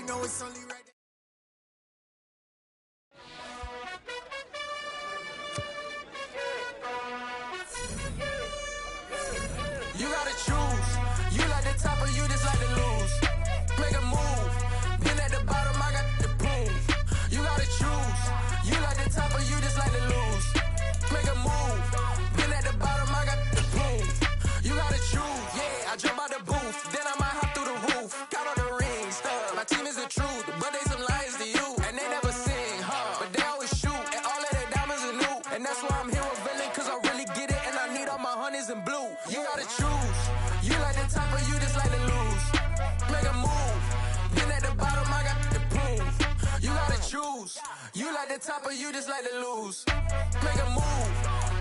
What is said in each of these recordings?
know it's only right. You gotta choose. You like the top or you just like to lose. Make a move. Been at the bottom, I got the proof. You gotta choose. You like the top or you just like to lose. Make a move. Been at the bottom, I got the proof. You gotta choose. Yeah, I jump out the booth. Then I might hop through the roof. Count all the rings. My team is the truth, but they some liars to you. And they never sing, but they always shoot. And all of their diamonds are new. And that's why I'm here with villain, cause I really get it. And I need all my honeys in blue. You gotta choose. You like the top or you just like to lose. Make a move. Been at the bottom, I got the proof. You gotta choose. You like the top or you just like to lose. Make a move.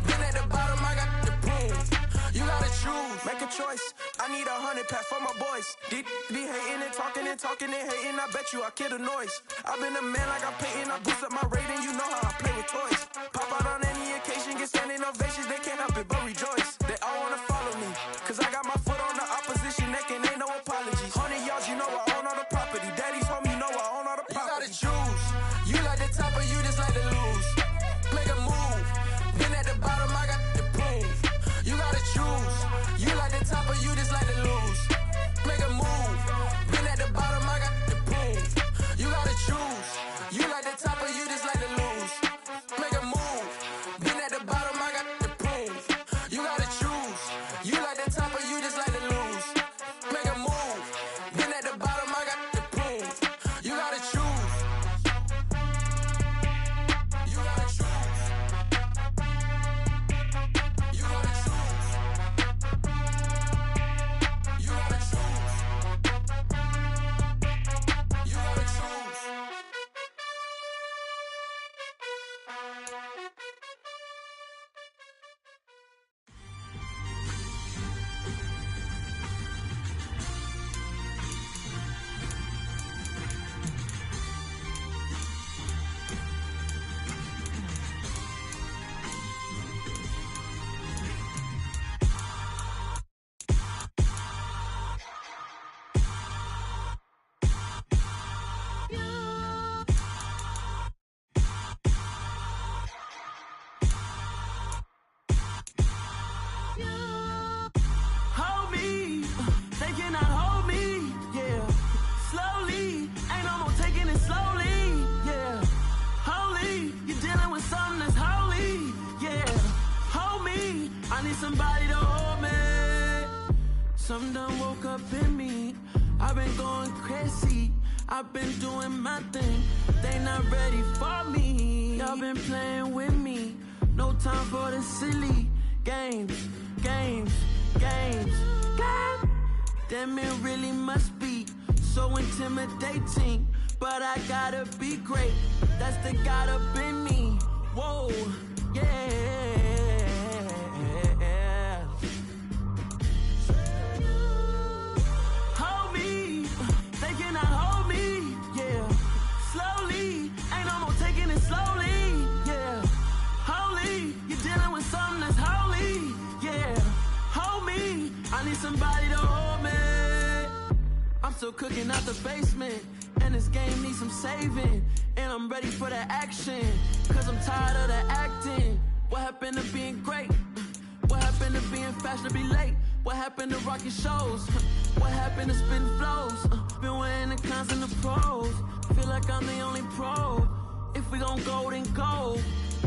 Been at the bottom, I got the proof. You gotta choose. Make a choice. I need 100 pack for my boys. Be hating and talking and talking and hating. I bet you I kill the noise. I've been a man like I'm Peyton. I boost up my rating. You know how I play with toys. Pop out on any occasion, get standing ovations. They can't help it but rejoice. They all wanna follow me, cause I got my foot on the opposition neck and ain't no apologies. 100 yards, you know I own all the property. Daddy's home, you know I own all the property. You gotta choose. You like the top or you just like to lose. Make a move. Been at the bottom, I got the proof. You gotta choose. You like the top or you just like to lose. Make a move. Been at the bottom, I got the proof. You gotta choose. You like the top or you just like to lose. Make a move. Been at the bottom, I got the proof. You gotta choose. You like the top or you just like to lose. Make a move. Been at the bottom, I got the proof. You gotta choose. You gotta choose. You gotta choose. You gotta choose. You gotta choose. Hold me, they cannot hold me, yeah. Slowly, ain't no more taking it slowly, yeah. Holy, you're dealing with something that's holy, yeah. Hold me, I need somebody to hold me. Something done woke up in me, I've been going crazy. I've been doing my thing, they not ready for me. Y'all been playing with me, no time for the silly games, games, games, games. Damn, it really must be so intimidating, but I gotta be great, that's the God up in me. Whoa, yeah. Hold me, they cannot hold me, yeah. Slowly, ain't no more taking it slowly, yeah. Holy, you're dealing with something that's holy, yeah. Hold me, I need somebody to hold me. I'm still cooking out the basement, and this game needs some saving. And I'm ready for the action, cause I'm tired of the acting. What happened to being great? What happened to being fashionably late? What happened to rocking shows? What happened to spitting flows? Been weighing the cons and the pros. Feel like I'm the only pro. If we gon' go, then go.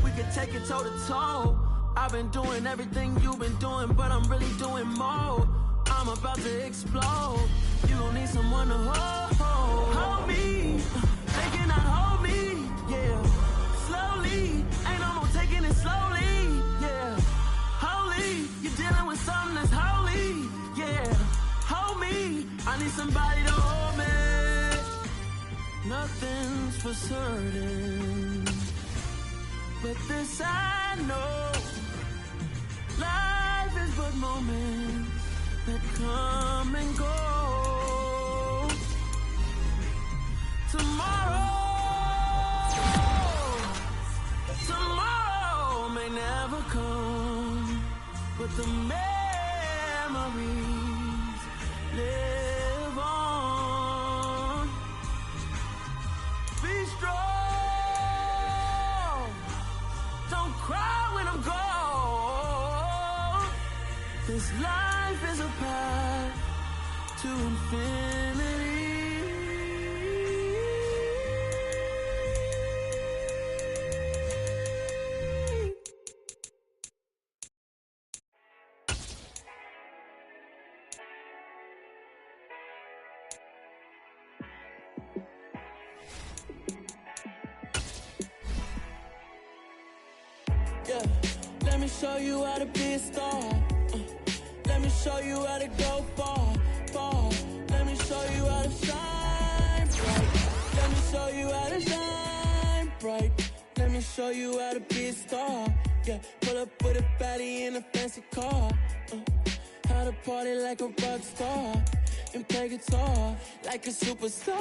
We could take it toe to toe. I've been doing everything you've been doing, but I'm really doing more. I'm about to explode. You gon' need someone to hold. Hold me, they cannot hold me, yeah. Slowly, ain't no more taking it slowly, yeah. Holy, you're dealing with something that's holy, yeah. Hold me, I need somebody to hold me. Nothing's for certain, but this I know. Life is but moments that come and go. Tomorrow may never come, but the memories live on. This life is a path to infinity. Yeah, let me show you how to be a star. Let me show you how to go far, far. Let me show you how to shine bright. Let me show you how to shine bright. Let me show you how to be a star. Yeah, pull up with a baddie in a fancy car. How to party like a rock star and play guitar like a superstar.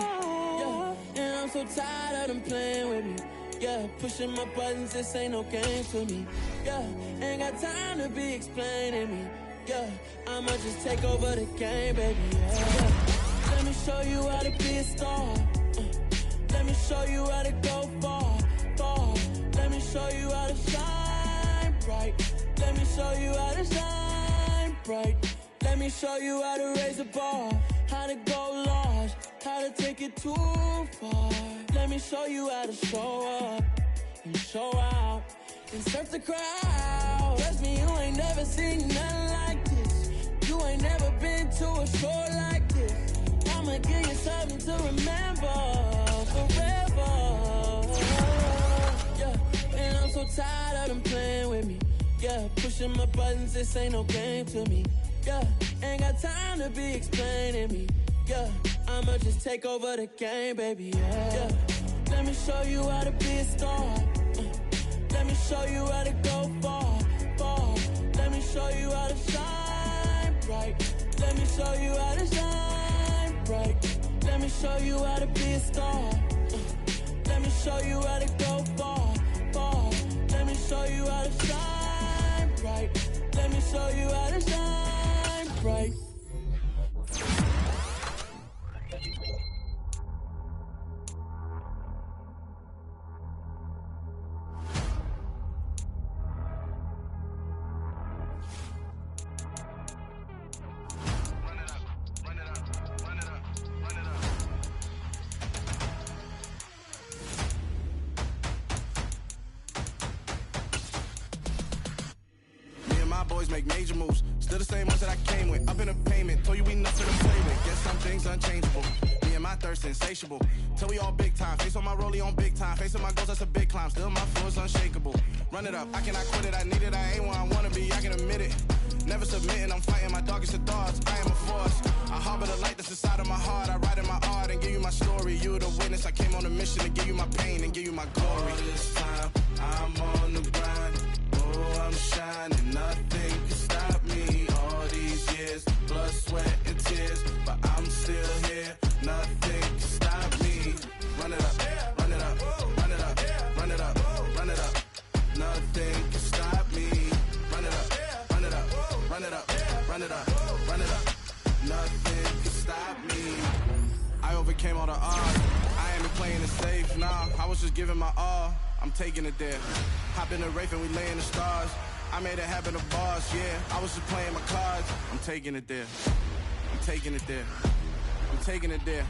Yeah, and I'm so tired of them playing with me. Yeah, pushing my buttons, this ain't no game to me. Yeah, ain't got time to be explaining me. Yeah, I'ma just take over the game, baby. Yeah. Let me show you how to be a star. Let me show you how to go far, far. Let me show you how to shine bright. Let me show you how to shine bright. Let me show you how to raise the bar, how to go large, how to take it too far. Let me show you how to show up and show out and surf the crowd. Trust me, you ain't never seen nothing like this. You ain't never been to a show like this. I'ma give you something to remember forever. Yeah, and I'm so tired of them playing with me. Yeah, pushing my buttons, this ain't no game to me. Yeah, ain't got time to be explaining me. Yeah, I'ma just take over the game, baby. Yeah, let me show you how to be a star. Let me show you how to go far, far. Let me show you how to shine bright. Let me show you how to shine bright. Let me show you how to be a star. Let me show you how to go far, far. Let me show you how to shine bright. Let me show you how to shine bright. Boys make major moves, still the same ones that I came with. Up in a payment, told you we nothing to play with. Guess some things unchangeable. Me and my thirst insatiable. Till we all big time. Face on my rollie on big time. Facing my goals, that's a big climb. Still my flow is unshakable. Run it up, I cannot quit it. I need it, I ain't where I wanna be. I can admit it. Never submitting, I'm fighting my darkest of thoughts. I am a force. I harbor the light that's inside of my heart. I write in my art and give you my story. You the witness. I came on a mission to give you my pain and give you my glory. All this time, I'm on the grind. Oh, I'm shining, nothing can stop me. All these years, blood, sweat, and tears, but I'm still here. Nothing can stop me. Run it up, run it up, run it up, run it up, run it up. Nothing can stop me. Run it up, run it up, run it up, run it up, run it up. Nothing can stop me. I overcame all the odds. I ain't been playing it safe, nah. I was just giving my all. I'm taking it there. Hop in the Wraith and we lay in the stars. I made it happen to boss, yeah. I was just playing my cards. I'm taking it there. I'm taking it there. I'm taking it there.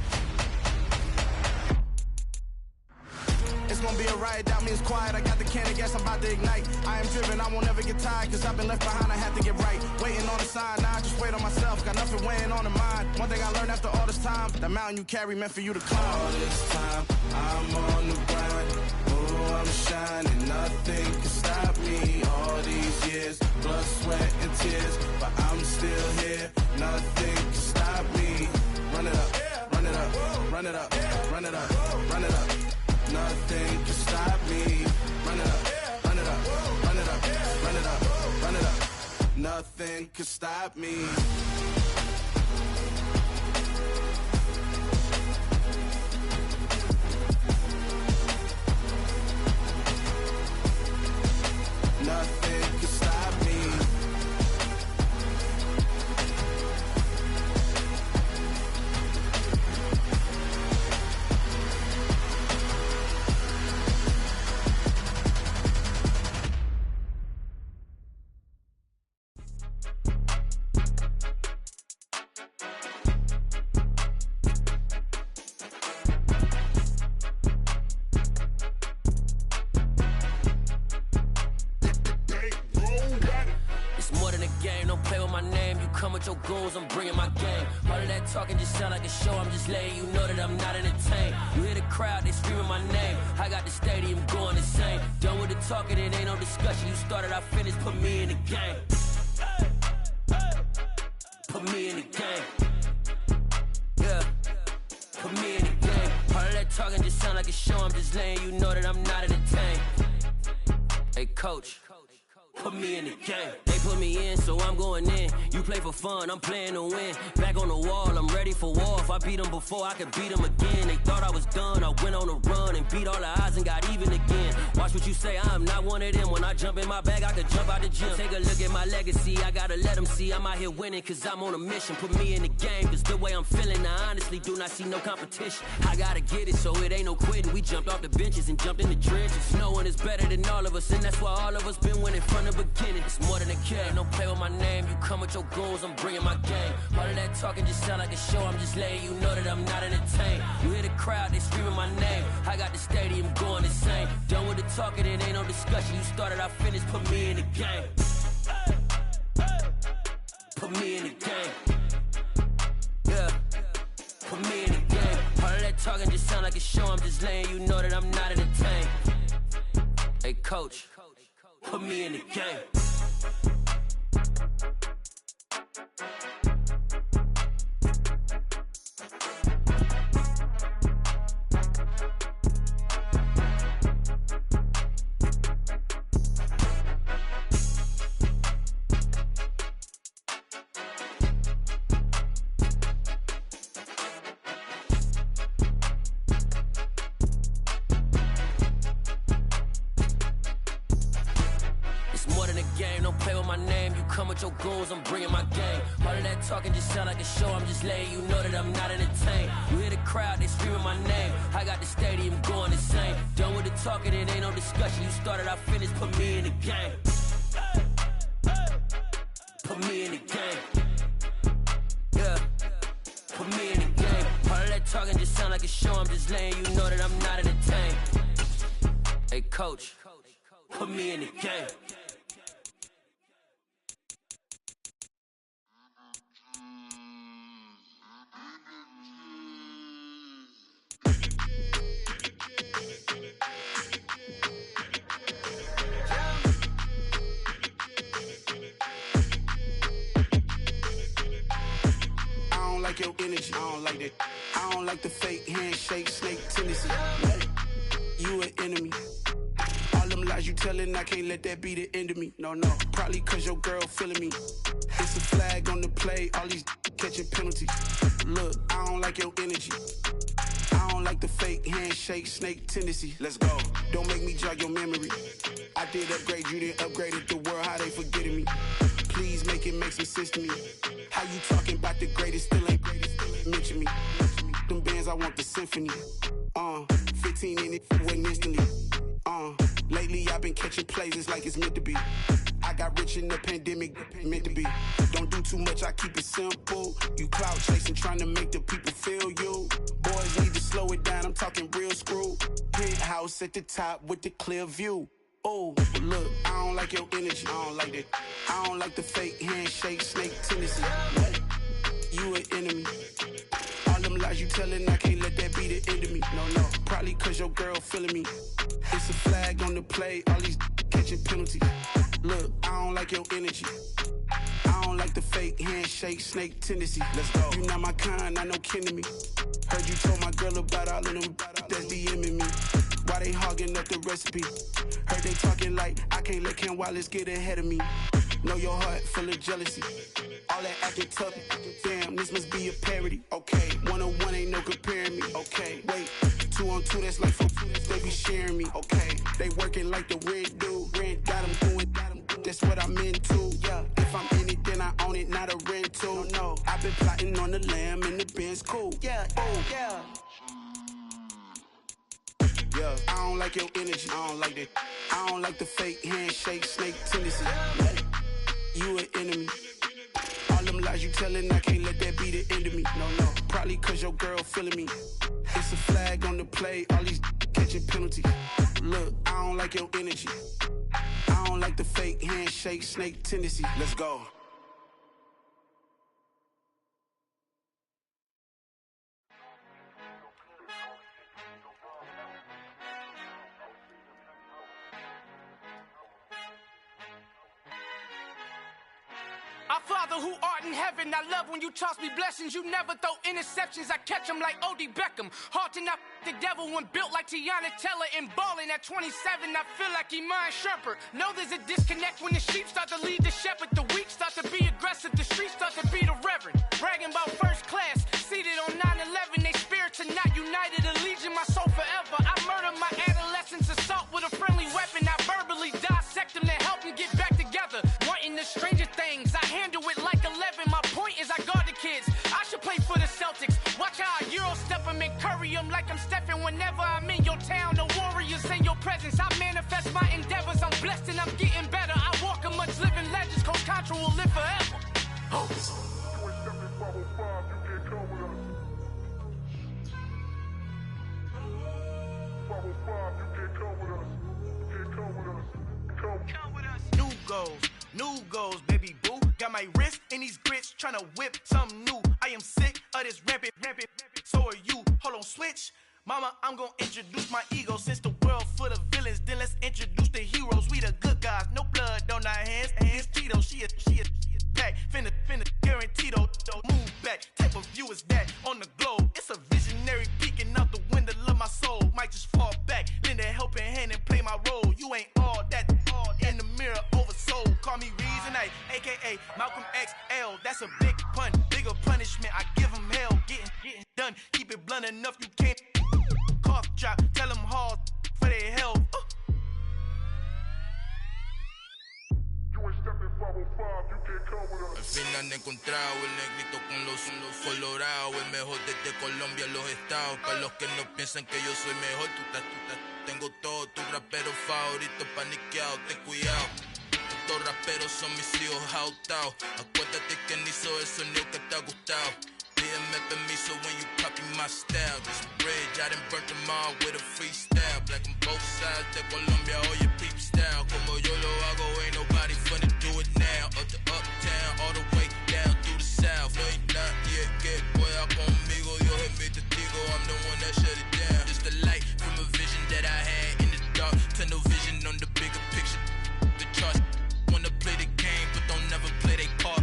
It's gonna be a riot, doubt me it's quiet. I got the can of gas, I'm about to ignite. I am driven, I won't never get tired, cause I've been left behind, I have to get right. Waiting on the sign, now I just wait on myself. Got nothing weighing on the mind. One thing I learned after all this time, that mountain you carry meant for you to climb. All this time, I'm on the grind. Oh, I'm shining, nothing can stop me. All these years, blood, sweat, and tears, but I'm still here. Nothing can stop me. Run it up, run it up, run it up, run it up, run it up. Nothing can stop me. Run it up, run it up, run it up, run it up, run it up. Nothing can stop me. Nothing can stop me. with your goons, I'm bringing my game. All of that talking just sound like a show, I'm just letting you know that I'm not entertained. You hear the crowd, they screaming my name. I got the stadium going insane. Done with the talking, it ain't no discussion. You started, I finished, put me in the game. Put me in the game. Yeah, put me in the game. All of that talking just sound like a show, I'm just letting you know that I'm not entertained. Hey coach, put me in the game. They put me in, so I'm going in. You play for fun, I'm playing to win. Back on the wall, I'm ready for war. If I beat them before, I could beat them again. They thought I was done, I went on a run and beat all the odds and got even again. Watch what you say, I'm not one of them. When I jump in my bag, I could jump out the gym. Take a look at my legacy, I gotta let them see I'm out here winning, cause I'm on a mission. Put me in the game, cause the way I'm feeling, I honestly do not see no competition. I gotta get it, so it ain't no quitting. We jumped off the benches and jumped in the trenches. No one is better than all of us, and that's why all of us been winning from the beginning. It's more than a game, don't play with my name. You come with your goons, I'm bringing my game. All of that talking just sound like a show, I'm just letting you know that I'm not entertained. You hear the crowd, they screaming my name. I got the stadium going insane. Done with the talking, it ain't no discussion. You started, I finished, put me in the game. Put me in the game. Yeah, put me in the game. All of that talking just sound like a show, I'm just letting you know that I'm not entertained. Hey coach, put me in the game. Your goons, I'm bringing my game. All of that talking just sound like a show, I'm just letting you know that I'm not entertained. You hear the crowd, they screaming my name. I got the stadium going insane. Done with the talking, it ain't no discussion. You started, I finished, put me in the game. Put me in the game. Yeah, put me in the game. All of that talking just sound like a show, I'm just letting you know that I'm not entertained. Hey coach, put me in the game. Your energy, I don't like that. I don't like the fake handshake, snake tendency. You an enemy. All them lies you telling, I can't let that be the end of me. No, probably cause your girl feeling me. It's a flag on the play, all these catching penalties. Look, I don't like your energy. I don't like the fake handshake, snake tendency. Let's go. Don't make me jog your memory. I did upgrade, you didn't upgrade it. The world, how they forgetting me. Please make it make some sense to me. How you talking about the greatest, still ain't mention me. Them bands, I want the symphony. 15 in it, waiting instantly. Lately I've been catching plays, it's like it's meant to be. I got rich in the pandemic, meant to be. Don't do too much, I keep it simple. You clout chasing, trying to make the people feel you. Boys need to slow it down, I'm talking real screw. Penthouse at the top with the clear view. Oh, look, I don't like your energy, I don't like that. I don't like the fake handshake, snake tendency. You an enemy. All them lies you telling, I can't let that be the end of me. No, probably cause your girl feeling me. It's a flag on the play, all these catching penalties. Look, I don't like your energy. I don't like the fake handshake, snake tendency. Let's go. You not my kind, I know kin to me. Heard you told my girl about all of them that's DMing me. Why they hogging up the recipe? Heard they talking like I can't let Ken Wallace get ahead of me. Know your heart full of jealousy. All that acting tough, damn, this must be a parody. Okay, 1-on-1 ain't no comparing me. Okay, wait, 2-on-2, that's like 4, they be sharing me. Okay, they working like the red dude. Red got them doing, that's what I'm into. Yeah, if I'm in it, then I own it, not a rental. No, I've been plotting on the lamb and the Benz cool. Yeah, oh, yeah. Yeah, I don't like your energy, I don't like that. I don't like the fake handshake, snake tendency. You an enemy. All them lies you telling, I can't let that be the end of me. No, probably cause your girl feeling me. It's a flag on the play, all these catching penalties. Look, I don't like your energy. I don't like the fake handshake, snake tendency. Let's go. Father who art in heaven, I love when you toss me blessings. You never throw interceptions, I catch them like O.D. Beckham. Hard to not the devil when built like Tiana Teller and balling at 27. I feel like Iman Shumpert. Know there's a disconnect when the sheep start to lead the shepherd. The weak start to be aggressive, the streets start to be the reverend. Bragging about first class, seated on 9/11. They spirits are not united, a legion, my soul forever. I murder my adolescence, assault with a friendly weapon. I verbally dissect them to help them get back together. Wanting the stranger things, I handle it like 11. My point is I guard the kids. I should play for the Celtics. Watch how I Euro step them and curry them like I'm Stephen. Whenever I'm in your town, the Warriors in your presence. I manifest my endeavors. I'm blessed and I'm getting better. I walk amongst living legends. Coach Contra will live forever. Oh. New goals, baby boo. Got my wrist in these grits, tryna whip something new. I am sick of this rampant. So are you. Hold on, switch. Mama, I'm gonna introduce my ego. Since the world full of villains, then let's introduce the heroes. We the good guys, no blood on our hands. Hands Tito, she is back. Finna, guaranteed don't move back. Type of view is that on the globe? It's a visionary peeking out the window of my soul. Might just fall back, lend a helping hand and play my role. You ain't all that in the mirror oversold. Call me Reason A, aka Malcolm XL. That's a big pun, bigger punishment. I give him hell, getting done. Keep it blunt enough, you can't cough drop. Tell them hard for their health. Al fin han encontrado el negrito con los colorados, el mejor desde Colombia, los estados. Para los que no piensan que yo soy mejor, tengo todo, tu rapero favorito paniqueado, ten cuidado. Estos raperos son mis hijos adoptados. Acuérdate que ni hizo el sonido que te ha gustado. Pídeme permiso when you copy my style. This bridge, I done burnt them all with a freestyle. Black on both sides de Colombia, oye peep style. Como yo lo hago, ain't nobody finna do it now. Up to uptown, all the way down through the south. No hay nadie que pueda conmigo, Dios es mi testigo. I'm the one that shut it down. Just the light from a vision that I had in the dark. Tunnel vision on the bigger picture. The charts wanna play the game, but don't never play their part.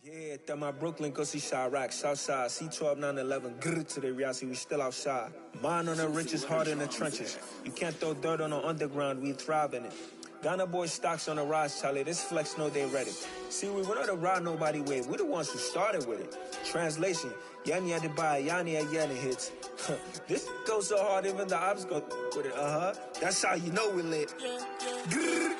Yeah, that my Brooklyn, go see Chirac, Southside, C12, 911, grr to the Riasi, we still outside. Mine on the riches, heart in the trenches. You can't throw dirt on the underground, we thrive in it. Ghana boys stocks on the rise, Charlie, this flex know they ready. See, we went on the ride nobody wave, we the ones who started with it. Translation, Yanni had to buy, Yanni had Yanni hits. This goes so hard, even the ops go with it, That's how you know we lit. Grr,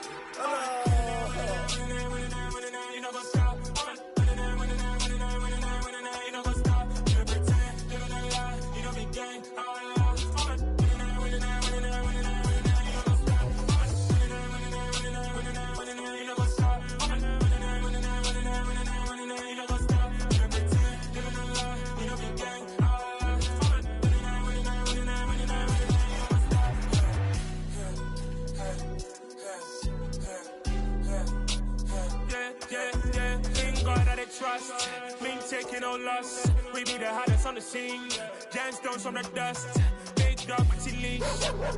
trust, me taking no loss. We be the hottest on the scene. Gemstones from the dust. Big dog, pretty leash.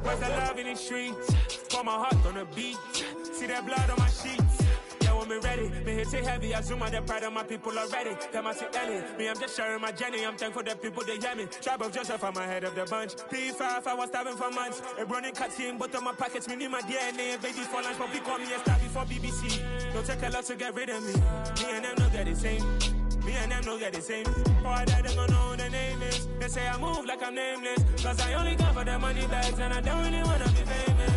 Where's the love in the streets? Pour my heart on the beat. See that blood on my sheets. Yeah, when me ready, me hit it heavy. I zoom on the pride of my people already. Them I see Ellie. Me, I'm just sharing my journey. I'm thankful the people they hear me. Tribe of Joseph, I'm ahead of the bunch. P5, I was starving for months. A running cut in both of my pockets. Me need my DNA and baby for lunch. But we call me a star before BBC. Don't take a lot to get rid of me. Me and them know that the same. Me and them know that the same. Boy, that them gonna know who the name is. They say I move like I'm nameless. Cause I only come for the money bags and I don't really wanna be famous.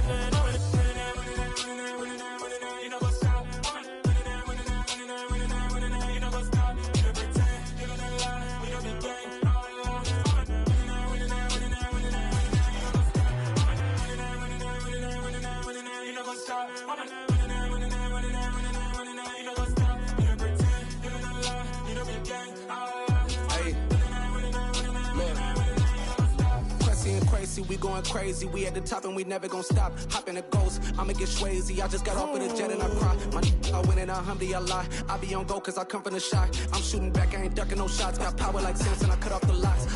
You know what's up? You know what's up? You pretend, you don't lie, we don't be gang. You know what's up? We going crazy, we at the top and we never gonna stop. Hop in a ghost, I'ma get swayzy. I just got off with a jet and I cry. My I win in a Humvee, I lie. I be on go cause I come from the shot. I'm shooting back, I ain't ducking no shots. Got power like Samson, I cut off the locks.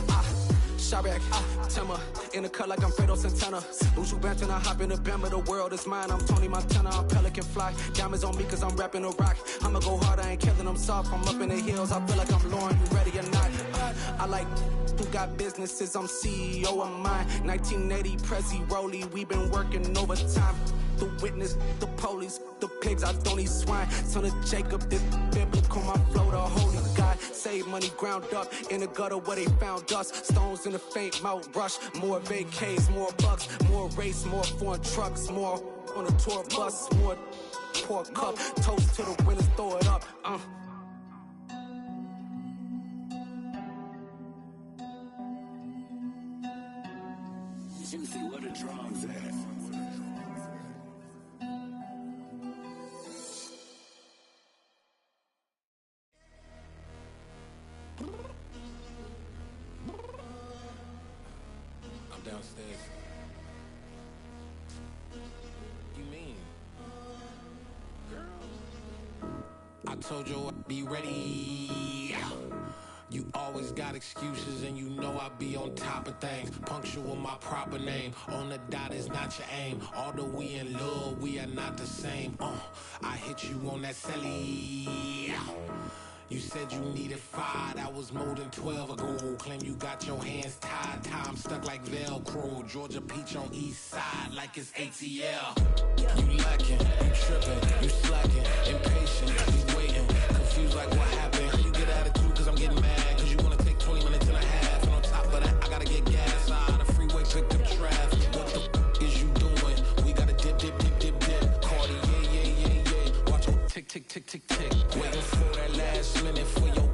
Shabak, Timmer, in the cut like I'm Fredo Santana. Bushu Banton, I hop in the Bama, the world is mine. I'm Tony Montana, I'm Pelican Fly. Diamonds on me cause I'm rapping a rock. I'ma go hard, I ain't killing them soft. I'm up in the hills, I feel like I'm Lauren, you ready or not? I like who got businesses, I'm CEO of mine. 1980 Prezi Rolly, we been working overtime. The witness, the police, the pigs, I don't eat swine. Son of Jacob, this biblical, my flow, the holy God. Save money ground up in the gutter where they found us. Stones in the faint mouth rush. More vacays, more bucks, more race, more foreign trucks, more on a tour bus, more pour cup. Toast to the winners, throw it up. Juicy, where the drums at? I'm downstairs. You mean? Girl, I told you I'd be ready. You always got excuses and you know I be on top of things. Punctual my proper name. On the dot is not your aim. Although we in love, we are not the same. I hit you on that celly. You said you needed 5, that was more than 12 ago. Claim you got your hands tied, time stuck like Velcro. Georgia Peach on east side like it's ATL. You lacking, you tripping, you slacking, impatient, you waiting, confused like what happened. How you get attitude cause I'm getting mad, cause you wanna take 20 minutes and a half. And on top of that, I gotta get gas out the freeway, pick up traffic. What the is you doing? We gotta dip, dip, dip, dip, dip. Cardi, yeah. Watch it tick, tick, tick, tick, tick. Waiting for that last minute for your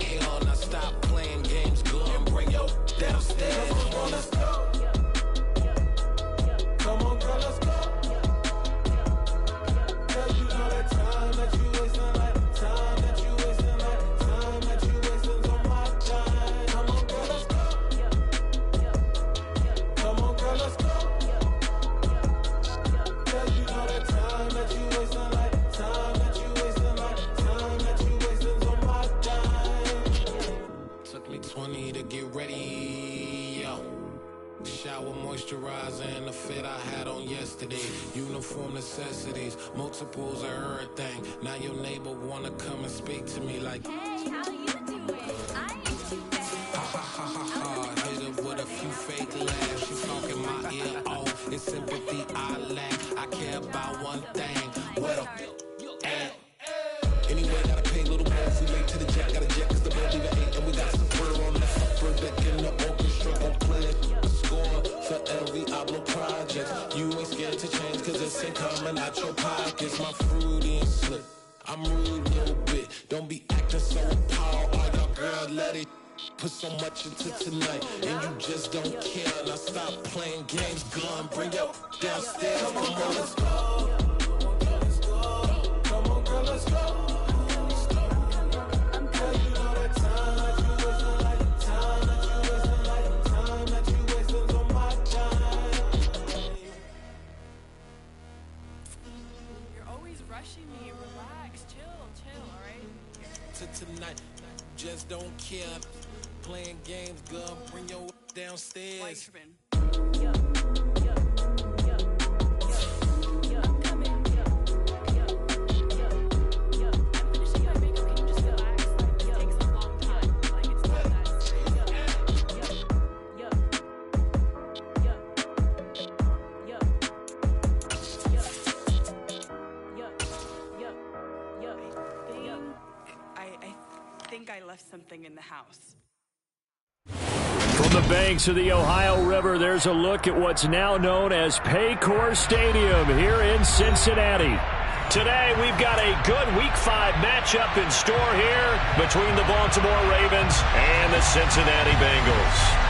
hell. Now stop playing games, go and bring your downstairs. Come on, let's go. Come on, girl, let's go. Cause you know that time that you wasting, like time that you wasting, like time that you wasting on my time. Come on, girl, let's go. Come on, girl, let's go. Cause you know that time that you wasting, like time that you wasting, like time that you wasting on my time. Took me 20 to get ready, yo. Shower, moisturizer, and the fit I had on yesterday. Uniform necessities, multiples of everything. Now your neighbor wanna come and speak to me like, hey, how you doing? I ain't too bad. ha. Hit her with a few fake laughs. She talking my ear off. It's sympathy I lack. I care about one thing. Well, and anyway, gotta pay a little more if we late to the jet. Got a jet cause the boat leave at 8. And we got some fur on the upper deck in the orchestra. Go play a score for every Oblo project. You ain't scared to change cause it's ain't coming out your pockets. My fruity and slip. I'm rude a little bit. Don't be acting so appalled. All y'all girl, let it put so much into tonight. And you just don't care. Now stop playing games. Gun, bring your downstairs. Come on, girl, let's go. Come on, girl, let's go. Me, relax, chill, alright? To tonight, just don't care. Playing games, girl, bring your downstairs. I left something in the house. From the banks of the Ohio River, there's a look at what's now known as Paycor Stadium here in Cincinnati. Today, we've got a good Week 5 matchup in store here between the Baltimore Ravens and the Cincinnati Bengals.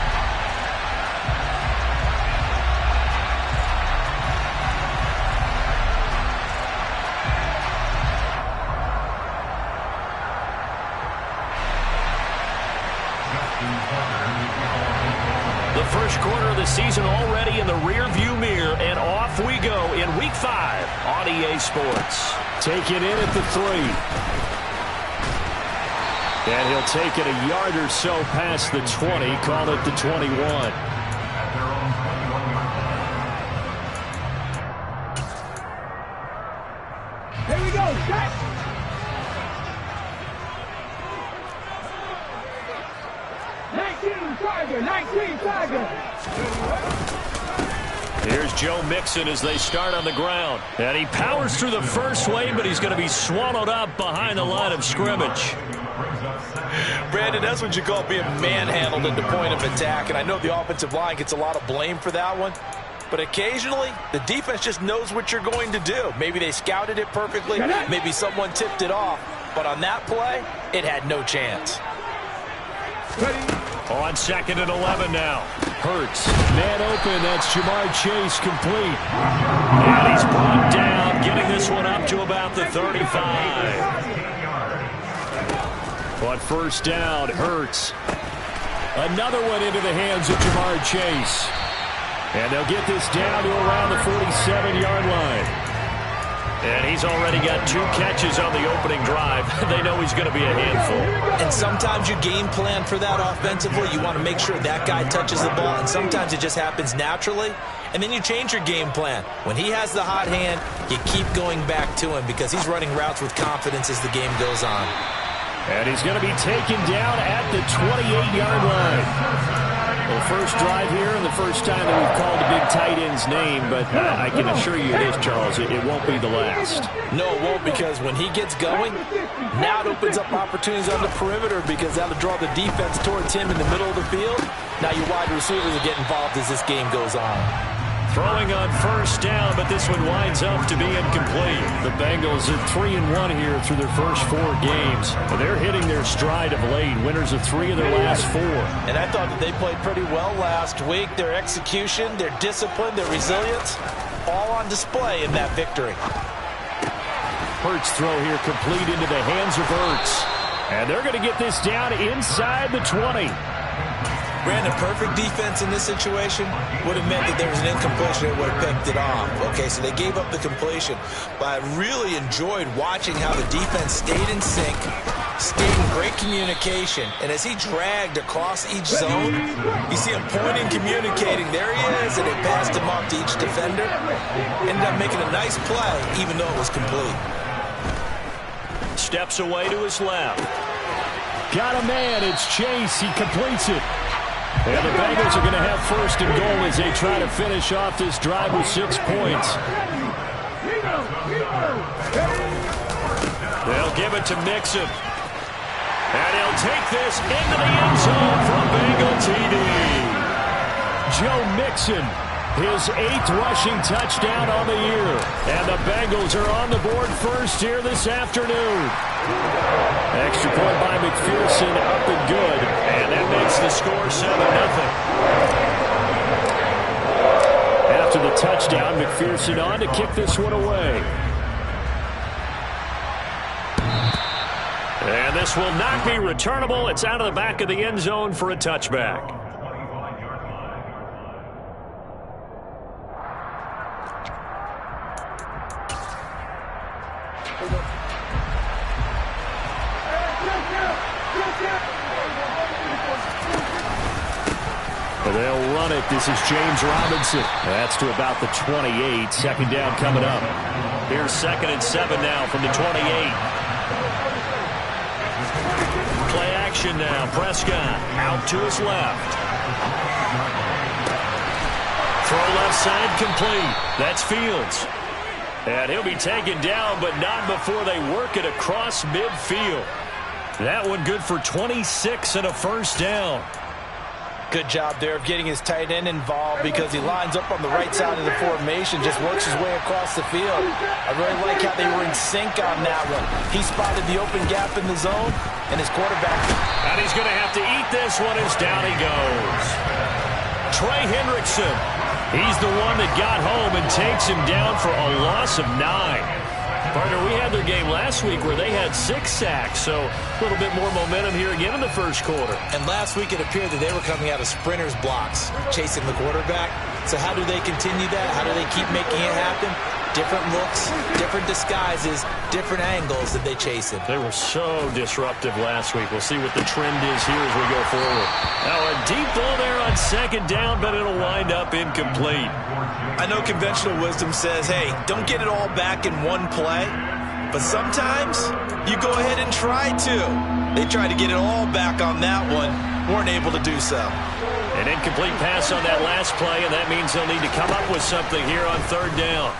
The first quarter of the season already in the rear-view mirror, and off we go in Week 5 on EA Sports. Take it in at the 3. And he'll take it a yard or so past the 20, call it the 21. Here we go, set! Here's Joe Mixon as they start on the ground. And he powers through the first wave, but he's going to be swallowed up behind the line of scrimmage. Brandon, that's what you call being manhandled at the point of attack. And I know the offensive line gets a lot of blame for that one. But occasionally, the defense just knows what you're going to do. Maybe they scouted it perfectly. Maybe someone tipped it off. But on that play, it had no chance. On 2nd and 11 now. Hurts. Man open. That's Jamar Chase complete. And he's brought down, getting this one up to about the 35. On first down, Hurts. Another one into the hands of Jamar Chase. And they'll get this down to around the 47-yard line. And he's already got 2 catches on the opening drive. They know he's going to be a handful. And sometimes you game plan for that offensively. You want to make sure that guy touches the ball. And sometimes it just happens naturally. And then you change your game plan. When he has the hot hand, you keep going back to him because he's running routes with confidence as the game goes on. And he's going to be taken down at the 28-yard line. Well, first drive here and the first time that we've called the big tight end's name, but I can assure you this, Charles, it won't be the last. No, it won't, because when he gets going, now it opens up opportunities on the perimeter because that'll draw the defense towards him in the middle of the field. Now your wide receivers will get involved as this game goes on. Throwing on first down, but this one winds up to be incomplete. The Bengals are 3-1 here through their first 4 games. They're hitting their stride of late, winners of 3 of their last 4. And I thought that they played pretty well last week. Their execution, their discipline, their resilience, all on display in that victory. Hurts throw here complete into the hands of Hurts. And they're going to get this down inside the 20. Brandon, perfect defense in this situation would have meant that there was an incompletion that would have picked it off. Okay, so they gave up the completion. But I really enjoyed watching how the defense stayed in sync, stayed in great communication. And as he dragged across each zone, you see him pointing, communicating. There he is, and they passed him off to each defender. Ended up making a nice play, even though it was complete. Steps away to his left. Got a man. It's Chase. He completes it. And the Bengals are going to have first and goal as they try to finish off this drive with 6 points. They'll give it to Mixon. And he'll take this into the end zone for a Bengal TD. Joe Mixon, his 8th rushing touchdown on the year. And the Bengals are on the board first here this afternoon. Extra point by McPherson, up and good. And that makes the score 7-0. After the touchdown, McPherson on to kick this one away. And this will not be returnable. It's out of the back of the end zone for a touchback. They'll run it. This is James Robinson. That's to about the 28. Second down coming up. Here's 2nd and 7 now from the 28. Play action now. Prescott out to his left. Throw left side complete. That's Fields. And he'll be taken down, but not before they work it across midfield. That one good for 26 and a first down. Good job there of getting his tight end involved because he lines up on the right side of the formation, just works his way across the field. I really like how they were in sync on that one. He spotted the open gap in the zone, and his quarterback. And he's going to have to eat this one as down he goes. Trey Hendrickson. He's the one that got home and takes him down for a loss of 9. Partner, we had their game last week where they had 6 sacks, so a little bit more momentum here again in the first quarter. And last week it appeared that they were coming out of sprinters blocks, chasing the quarterback. So how do they continue that? How do they keep making it happen? different looks, different disguises, different angles that they chase him. They were so disruptive last week. We'll see what the trend is here as we go forward. Now a deep ball there on second down, but it'll wind up incomplete. I know conventional wisdom says, hey, don't get it all back in one play, but sometimes you go ahead and try to. They tried to get it all back on that one, weren't able to do so. An incomplete pass on that last play, and that means they'll need to come up with something here on third down.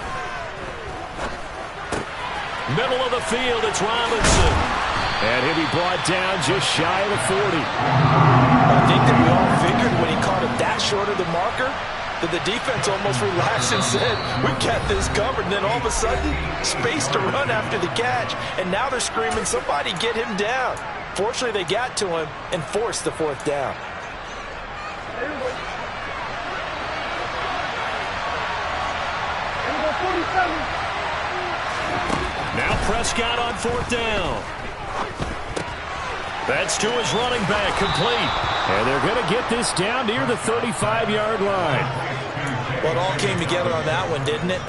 Middle of the field, it's Robinson. And he'll be brought down just shy of the 40. I think that we all figured when he caught it that short of the marker that the defense almost relaxed and said, we got this covered. And then all of a sudden, space to run after the catch. And now they're screaming, somebody get him down. Fortunately, they got to him and forced the fourth down. Now Prescott on fourth down. That's to his running back, complete. And they're going to get this down near the 35-yard line. Well, it all came together on that one, didn't it?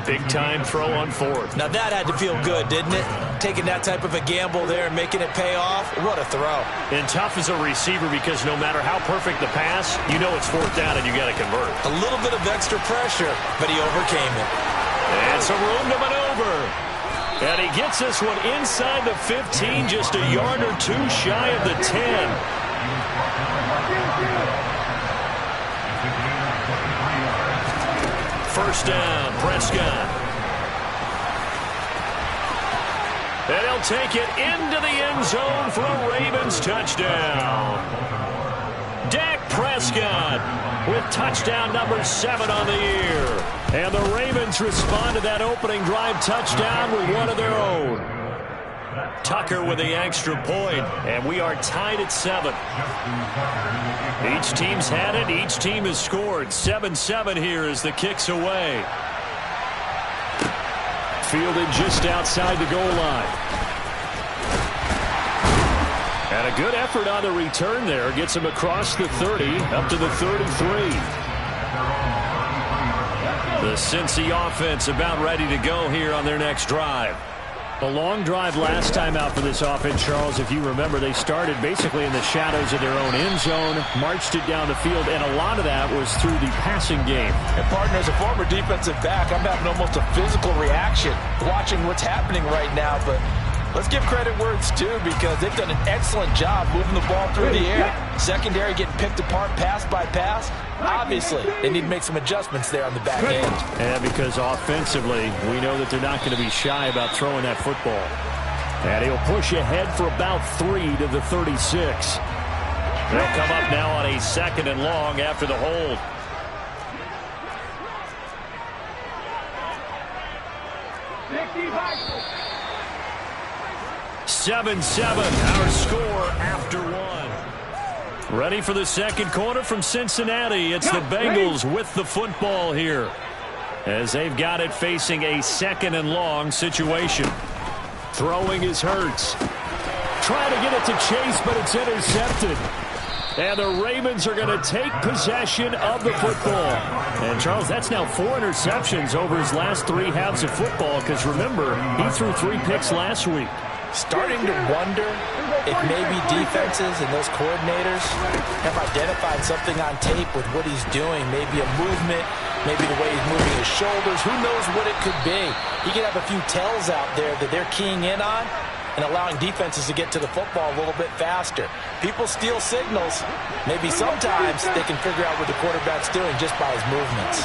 Big-time throw on fourth. Now that had to feel good, didn't it? Taking that type of a gamble there and making it pay off. What a throw. And tough as a receiver because no matter how perfect the pass, you know it's fourth down and you got to convert. A little bit of extra pressure, but he overcame it. And some room to maneuver. And he gets this one inside the 15, just a yard or two shy of the 10. First down, Prescott. And he'll take it into the end zone for a Ravens touchdown. Dak Prescott with touchdown number 7 on the year. And the Ravens respond to that opening drive touchdown with one of their own. Tucker with the extra point, and we are tied at 7. Each team's had it. Each team has scored. 7-7 here as the kick's away. Fielded just outside the goal line. And a good effort on the return there. Gets him across the 30, up to the 33. The Cincy offense about ready to go here on their next drive. A long drive last time out for this offense, Charles. If you remember, they started basically in the shadows of their own end zone, marched it down the field, and a lot of that was through the passing game. And, partner, as a former defensive back, I'm having almost a physical reaction watching what's happening right now. But let's give credit where it's due because they've done an excellent job moving the ball through the air. Secondary getting picked apart pass by pass. Obviously, they need to make some adjustments there on the back end. And because offensively, we know that they're not going to be shy about throwing that football. And he'll push ahead for about 3 to the 36. They'll come up now on a 2nd and long after the hold. (7-7) our score after 1. Ready for the second quarter from Cincinnati. It's the Bengals with the football here as they've got it facing a 2nd and long situation. Throwing is Hurts. Trying to get it to Chase, but it's intercepted. And the Ravens are going to take possession of the football. And, Charles, that's now 4 interceptions over his last 3 halves of football because, remember, he threw 3 picks last week. Starting to wonder if maybe defenses and those coordinators have identified something on tape with what he's doing. Maybe a movement, maybe the way he's moving his shoulders. Who knows what it could be? He could have a few tells out there that they're keying in on and allowing defenses to get to the football a little bit faster. People steal signals. Maybe sometimes they can figure out what the quarterback's doing just by his movements.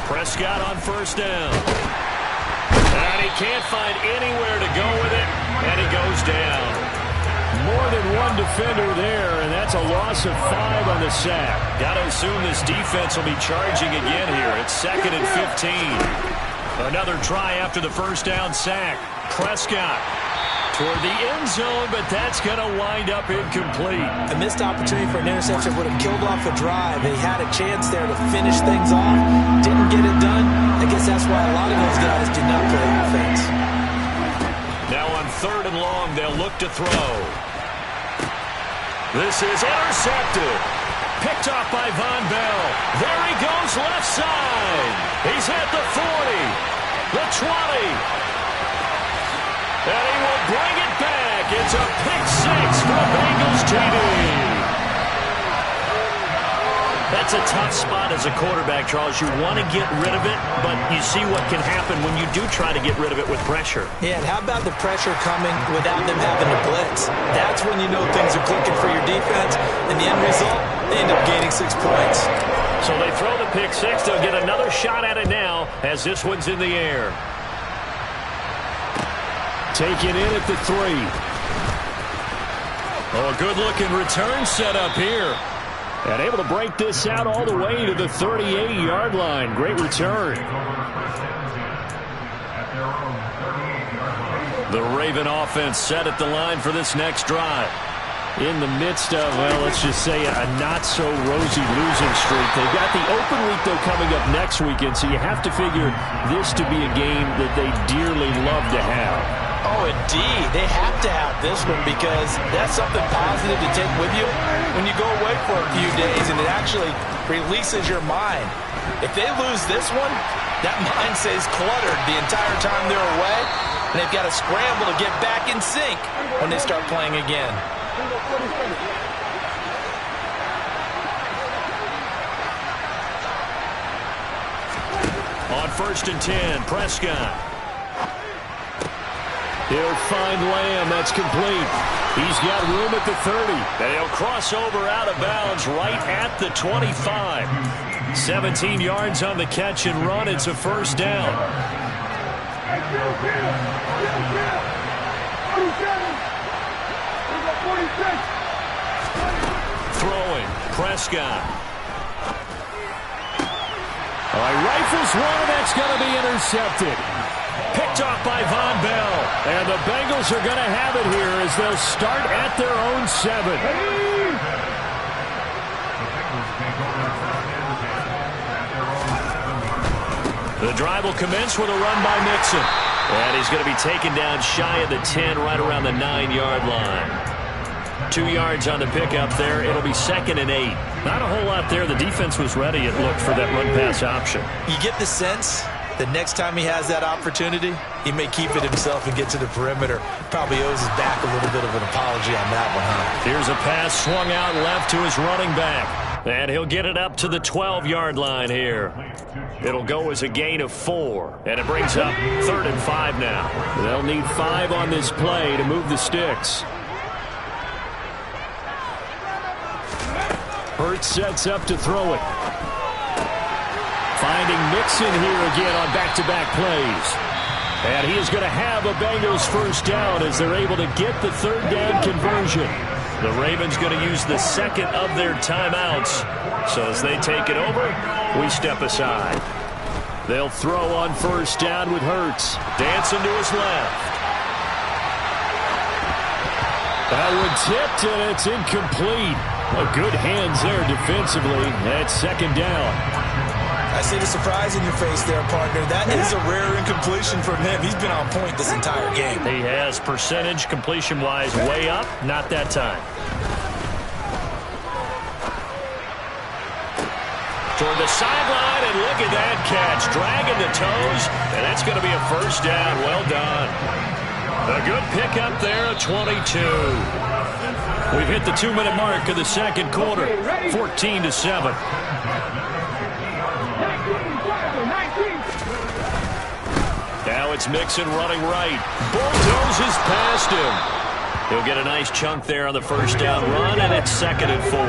Prescott on first down. And he can't find anywhere to go with it, and he goes down. More than one defender there, and that's a loss of 5 on the sack. Got to assume this defense will be charging again here. It's 2nd and 15. Another try after the first down sack. Prescott toward the end zone, but that's going to wind up incomplete. A missed opportunity for an interception would have killed off a drive. They had a chance there to finish things off. Didn't get it done. I guess that's why a lot of those guys did not play offense. Now on 3rd and long, they'll look to throw. This is intercepted. Picked off by Von Bell. There he goes left side. He's at the 40. The 20. And he will bring it back. It's a pick six for Bengals TD. That's a tough spot as a quarterback, Charles. You want to get rid of it, but you see what can happen when you do try to get rid of it with pressure. Yeah, and how about the pressure coming without them having to blitz? That's when you know things are clicking for your defense, and the end result, they end up gaining 6 points. So they throw the pick six. They'll get another shot at it now as this one's in the air. Taken in at the 3. Oh, a good-looking return set up here. And able to break this out all the way to the 38-yard line. Great return. The Raven offense set at the line for this next drive. In the midst of, well, let's just say a not-so-rosy losing streak. They've got the open week, though, coming up next weekend, so you have to figure this to be a game that they dearly love to have. Oh, indeed. They have to have this one because that's something positive to take with you when you go away for a few days, and it actually releases your mind. If they lose this one, that mind stays cluttered the entire time they're away, and they've got to scramble to get back in sync when they start playing again. On 1st and 10, Prescott. He'll find Lamb. That's complete. He's got room at the 30. And he'll cross over out of bounds right at the 25. 17 yards on the catch and run. It's a first down. Throwing. Prescott. All right, rifles one. That's going to be intercepted. Picked off by Von Bell. And the Bengals are going to have it here as they'll start at their own 7. The drive will commence with a run by Mixon. And he's going to be taken down shy of the 10, right around the 9-yard line. 2 yards on the pickup there. It'll be 2nd and 8. Not a whole lot there. The defense was ready, it looked, for that run-pass option. You get the sense that next time he has that opportunity, he may keep it himself and get to the perimeter. Probably owes his back a little bit of an apology on that one, huh? Here's a pass swung out left to his running back. And he'll get it up to the 12-yard line here. It'll go as a gain of 4. And it brings up 3rd and 5 now. They'll need 5 on this play to move the sticks. Hurts sets up to throw it. Finding Mixon here again on back-to-back plays. And he is going to have a Bengals first down as they're able to get the 3rd down conversion. The Ravens going to use the 2nd of their timeouts. So as they take it over, we step aside. They'll throw on 1st down with Hurts. Dancing to his left. That one tipped, and it's incomplete. Good hands there defensively. That's 2nd down. I see the surprise in your face there, partner. That is a rare incompletion from him. He's been on point this entire game. He has percentage completion-wise way up. Not that time. Toward the sideline, and look at that catch. Dragging the toes, and that's going to be a first down. Well done. A good pickup there at 22. We've hit the 2-minute mark of the 2nd quarter. 14-7. Now it's Mixon running right. Bulldozes past him. He'll get a nice chunk there on the first down run, and it's 2nd and 4.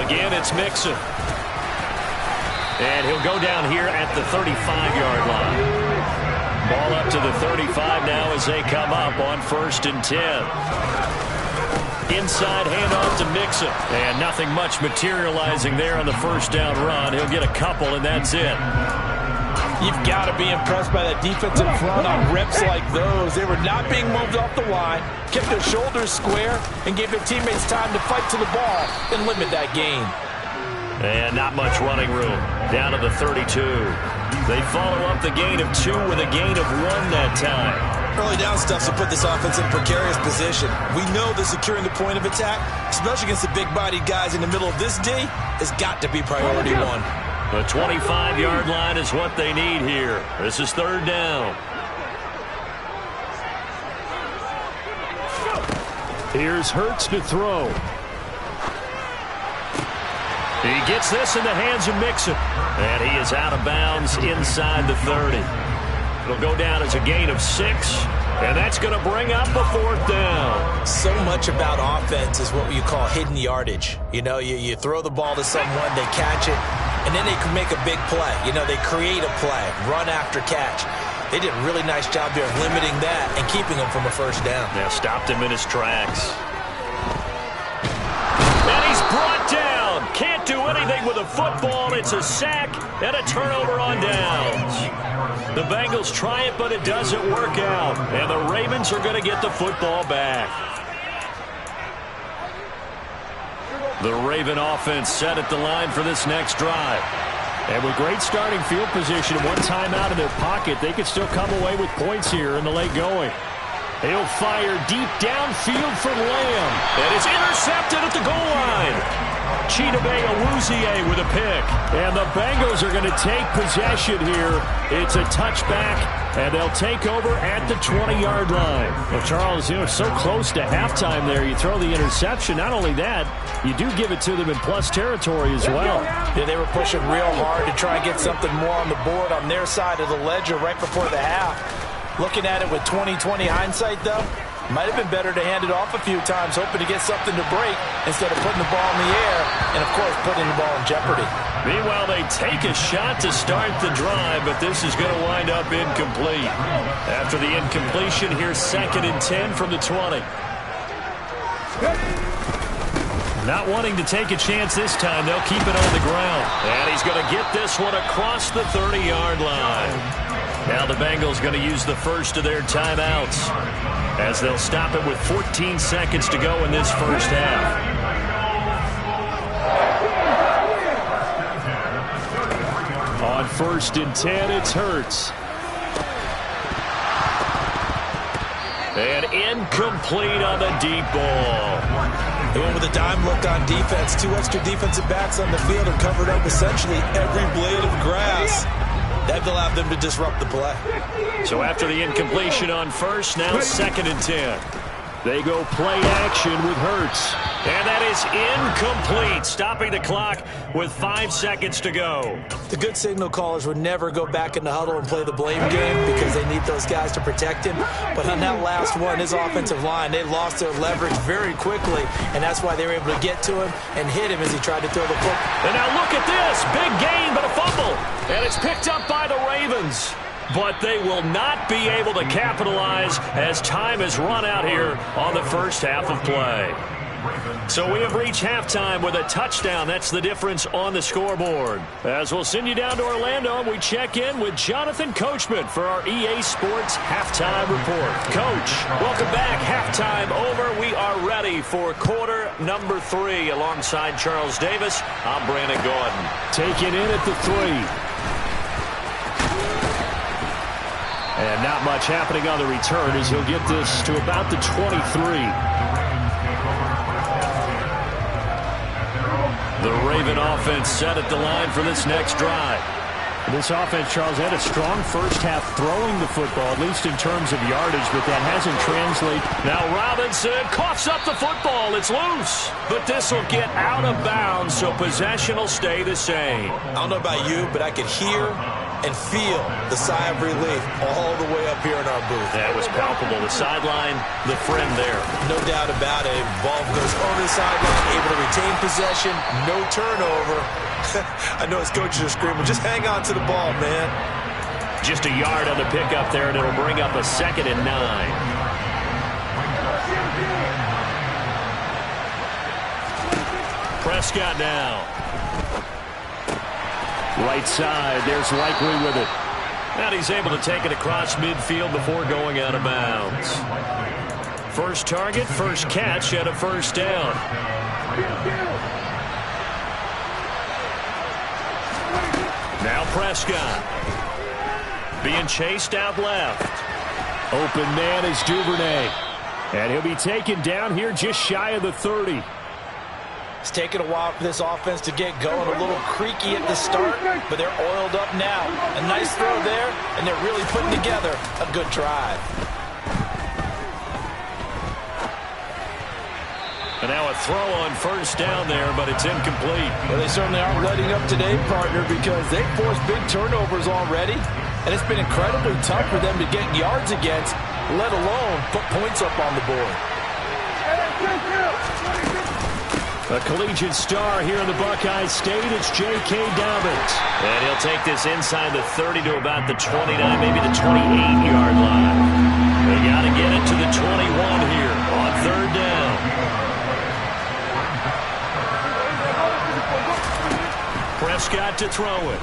Again, it's Mixon. And he'll go down here at the 35-yard line. Ball up to the 35 now as they come up on 1st and 10. Inside handoff to Mixon. And nothing much materializing there on the first down run. He'll get a couple, and that's it. You've got to be impressed by that defensive front on reps like those. They were not being moved off the line, kept their shoulders square, and gave their teammates time to fight to the ball and limit that gain. And not much running room. Down to the 32. They follow up the gain of 2 with a gain of 1 that time. Early down stuff to put this offense in a precarious position. We know that securing the point of attack, especially against the big-bodied guys in the middle of this D, has got to be priority 1. The 25-yard line is what they need here. This is third down. Here's Hurts to throw. He gets this in the hands of Mixon. And he is out of bounds inside the 30. It'll go down as a gain of 6. And that's going to bring up a fourth down. So much about offense is what you call hidden yardage. You know, you throw the ball to someone, they catch it, and then they can make a big play. You know, they create a play, run after catch. They did a really nice job there of limiting that and keeping him from a first down. Yeah, stopped him in his tracks. And he's brought down. Can't do anything with a football. It's a sack and a turnover on downs. The Bengals try it, but it doesn't work out. And the Ravens are going to get the football back. The Raven offense set at the line for this next drive. And with great starting field position and one timeout in their pocket, they could still come away with points here in the late going. He'll fire deep downfield from Lamb. And it's intercepted at the goal line. Chidobe Awuzie with a pick. And the Bengals are going to take possession here. It's a touchback, and they'll take over at the 20-yard line. Well, Charles, so close to halftime there. You throw the interception. Not only that, you do give it to them in plus territory as well. Yeah, they were pushing real hard to try and get something more on the board on their side of the ledger right before the half. Looking at it with 20/20 hindsight, though, might have been better to hand it off a few times, hoping to get something to break instead of putting the ball in the air and, of course, putting the ball in jeopardy. Meanwhile, they take a shot to start the drive, but this is going to wind up incomplete. After the incompletion, here's 2nd and 10 from the 20. Not wanting to take a chance this time, they'll keep it on the ground. And he's going to get this one across the 30-yard line. Now the Bengals going to use the first of their timeouts as they'll stop it with 14 seconds to go in this first half. On 1st and 10, it's Hurts. And incomplete on the deep ball. They went with a dime look on defense. 2 extra defensive backs on the field and covered up essentially every blade of grass. That allowed them to disrupt the play. So after the incompletion on first, now 2nd and 10. They go play action with Hurts. And that is incomplete, stopping the clock with 5 seconds to go. The good signal callers would never go back in the huddle and play the blame game because they need those guys to protect him. But on that last one, his offensive line, they lost their leverage very quickly, and that's why they were able to get to him and hit him as he tried to throw the football. And now look at this. Big gain, but a fumble. And it's picked up by the Ravens. But they will not be able to capitalize as time has run out here on the first half of play. So we have reached halftime with a touchdown. That's the difference on the scoreboard. As we'll send you down to Orlando, we check in with Jonathan Coachman for our EA Sports Halftime Report. Coach, welcome back. Halftime over. We are ready for quarter number 3 alongside Charles Davis. I'm Brandon Gordon. Taking in at the 3. And not much happening on the return as he'll get this to about the 23. The Raven offense set at the line for this next drive. This offense, Charles, had a strong first half throwing the football, at least in terms of yardage, but that hasn't translated. Now Robinson coughs up the football. It's loose, but this will get out of bounds, so possession will stay the same. I don't know about you, but I could hear and feel the sigh of relief all the way up here in our booth. That was palpable. The sideline, the friend there. No doubt about it. Ball goes over the sideline, able to retain possession, no turnover. I know his coaches are screaming, just hang on to the ball, man. Just a yard on the pickup there, and it'll bring up a 2nd and 9. Prescott now. Right side, there's Likely with it. And he's able to take it across midfield before going out of bounds. First target, first catch, and a first down. Now Prescott. Being chased out left. Open man is Duvernay. And he'll be taken down here just shy of the 30. It's taken a while for this offense to get going. A little creaky at the start, but they're oiled up now. A nice throw there, and they're really putting together a good drive. And now a throw on first down there, but it's incomplete. Well, they certainly aren't letting up today, partner, because they've forced big turnovers already, and it's been incredibly tough for them to get yards against, let alone put points up on the board. A collegiate star here in the Buckeye State, it's J.K. Dobbins. And he'll take this inside the 30 to about the 29, maybe the 28-yard line. They got to get it to the 21 here on third down. Prescott to throw it.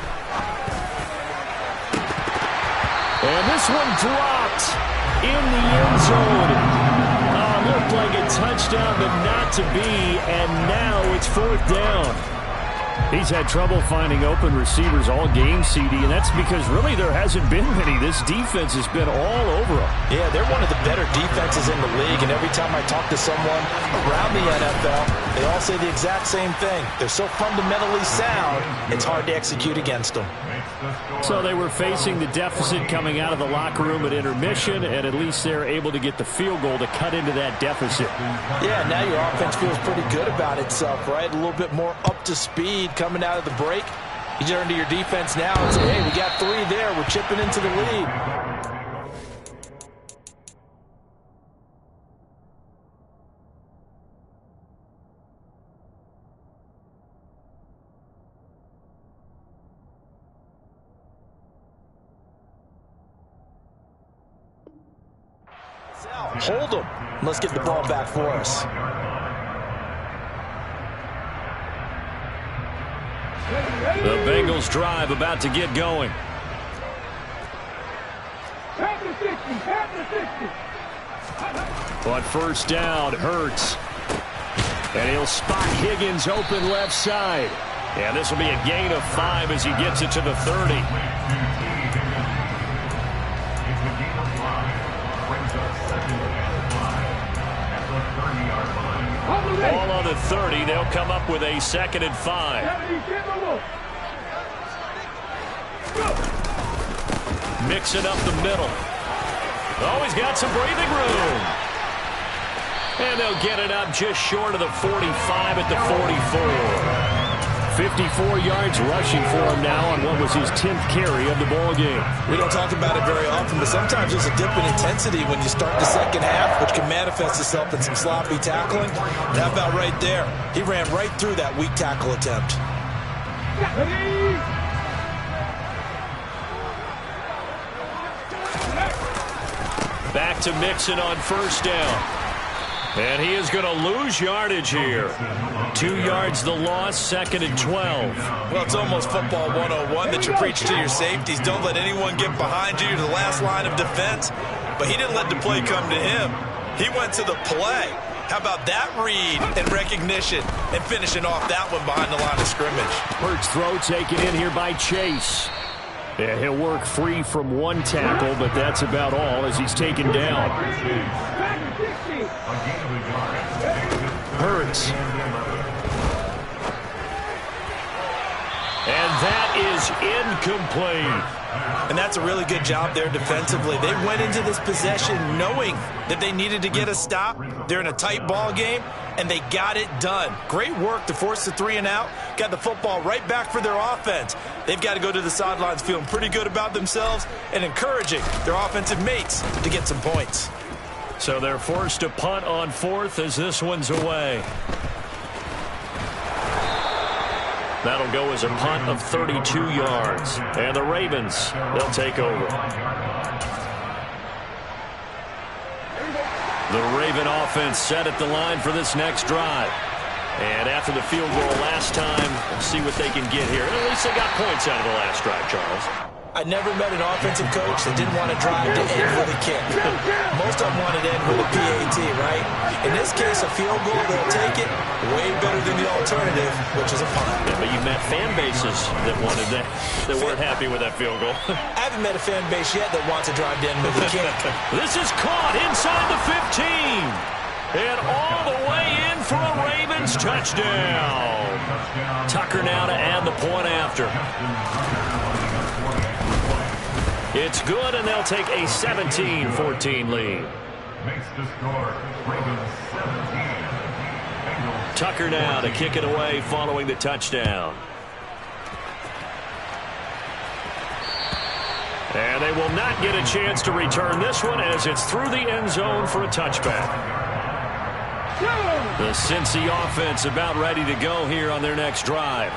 And this one dropped in the end zone. Looked like a touchdown, but not to be, and now it's fourth down. He's had trouble finding open receivers all game, CD, and that's because really there hasn't been many. This defense has been all over them. Yeah, they're one of the better defenses in the league, and every time I talk to someone around the NFL, they all say the exact same thing. They're so fundamentally sound, it's hard to execute against them. So they were facing the deficit coming out of the locker room at intermission, and at least they're able to get the field goal to cut into that deficit. Yeah, now your offense feels pretty good about itself, right? A little bit more up to speed coming out of the break. You turn to your defense now and say, hey, we got 3 there. We're chipping into the lead. Hold them. Let's get the ball back for us. The Bengals drive about to get going. But first down, Hurts. And he'll spot Higgins open left side. And this will be a gain of 5 as he gets it to the 30. Ball on the 30. They'll come up with a 2nd and 5. Mixing up the middle. Oh, he's got some breathing room. And they'll get it up just short of the 45 at the 44. 54 yards rushing for him now on what was his 10th carry of the ball game. We don't talk about it very often, but sometimes there's a dip in intensity when you start the second half, which can manifest itself in some sloppy tackling. And how about right there? He ran right through that weak tackle attempt. Back to Mixon on first down. And he is going to lose yardage here. 2 yards the loss, 2nd and 12. Well, it's almost football 101 that you preach to your safeties. Don't let anyone get behind you to the last line of defense. But he didn't let the play come to him. He went to the play. How about that read and recognition and finishing off that one behind the line of scrimmage? Hurts throw taken in here by Chase. And he'll work free from one tackle, but that's about all as he's taken down. Hurts. And that is incomplete. And that's a really good job there defensively. They went into this possession knowing that they needed to get a stop. They're in a tight ball game, and they got it done. Great work to force the 3 and out. Got the football right back for their offense. They've got to go to the sidelines feeling pretty good about themselves and encouraging their offensive mates to get some points. So they're forced to punt on 4th as this one's away. That'll go as a punt of 32 yards. And the Ravens, they'll take over. The Raven offense set at the line for this next drive. And after the field goal last time, we'll see what they can get here. And at least they got points out of the last drive, Charles. I never met an offensive coach that didn't want to drive to end with a kick. Most of them wanted to end with a PAT, right? In this case, a field goal, they'll take it. Way better than the alternative, which is a punt. Yeah, but you've met fan bases that wanted that weren't happy with that field goal. I haven't met a fan base yet that wants to drive to end with a kick. This is caught inside the 15. And all the way in for a Ravens Ravens touchdown. Tucker now to add the point after. It's good, and they'll take a 17-14 lead. Makes the score Ravens 17. Tucker now to kick it away following the touchdown. And they will not get a chance to return this one as it's through the end zone for a touchback. The Cincy offense about ready to go here on their next drive.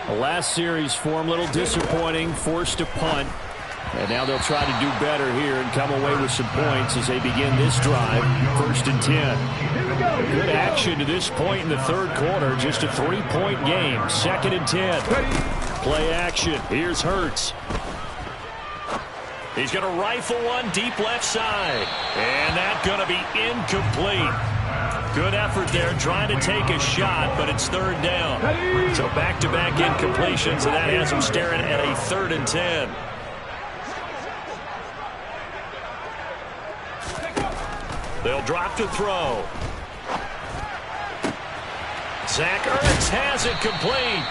The last series form a little disappointing, forced to punt. And now they'll try to do better here and come away with some points as they begin this drive, 1st and 10. Good action to this point in the third quarter, just a 3-point game, 2nd and 10. Play action, here's Hurts. He's going to rifle one deep left side. And that's going to be incomplete. Good effort there trying to take a shot, but it's 3rd down. So back-to-back incompletions, and that has him staring at a 3rd and 10. They'll drop to throw. Zach Ertz has it complete.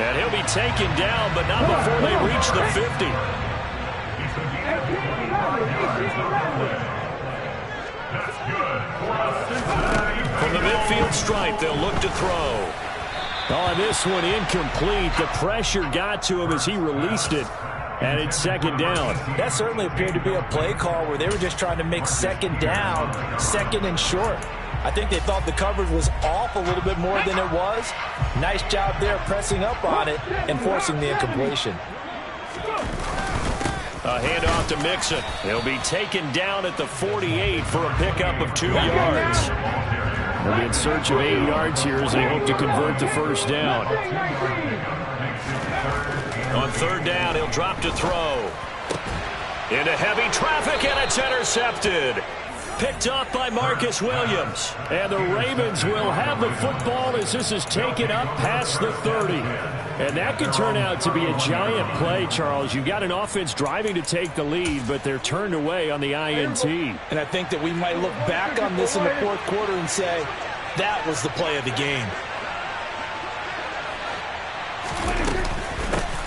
And he'll be taken down, but not before they reach the 50. From the midfield stripe, they'll look to throw. Oh, this one incomplete. The pressure got to him as he released it. And it's 2nd down. That certainly appeared to be a play call where they were just trying to make 2nd down, 2nd and short. I think they thought the coverage was off a little bit more than it was. Nice job there pressing up on it and forcing the incompletion. A handoff to Mixon. He'll be taken down at the 48 for a pickup of 2 yards. They'll be in search of 8 yards here as they hope to convert the 1st down. On 3rd down, he'll drop to throw. Into heavy traffic, and it's intercepted. Picked off by Marcus Williams. And the Ravens will have the football as this is taken up past the 30. And that could turn out to be a giant play, Charles. You've got an offense driving to take the lead, but they're turned away on the INT. And I think that we might look back on this in the 4th quarter and say, that was the play of the game.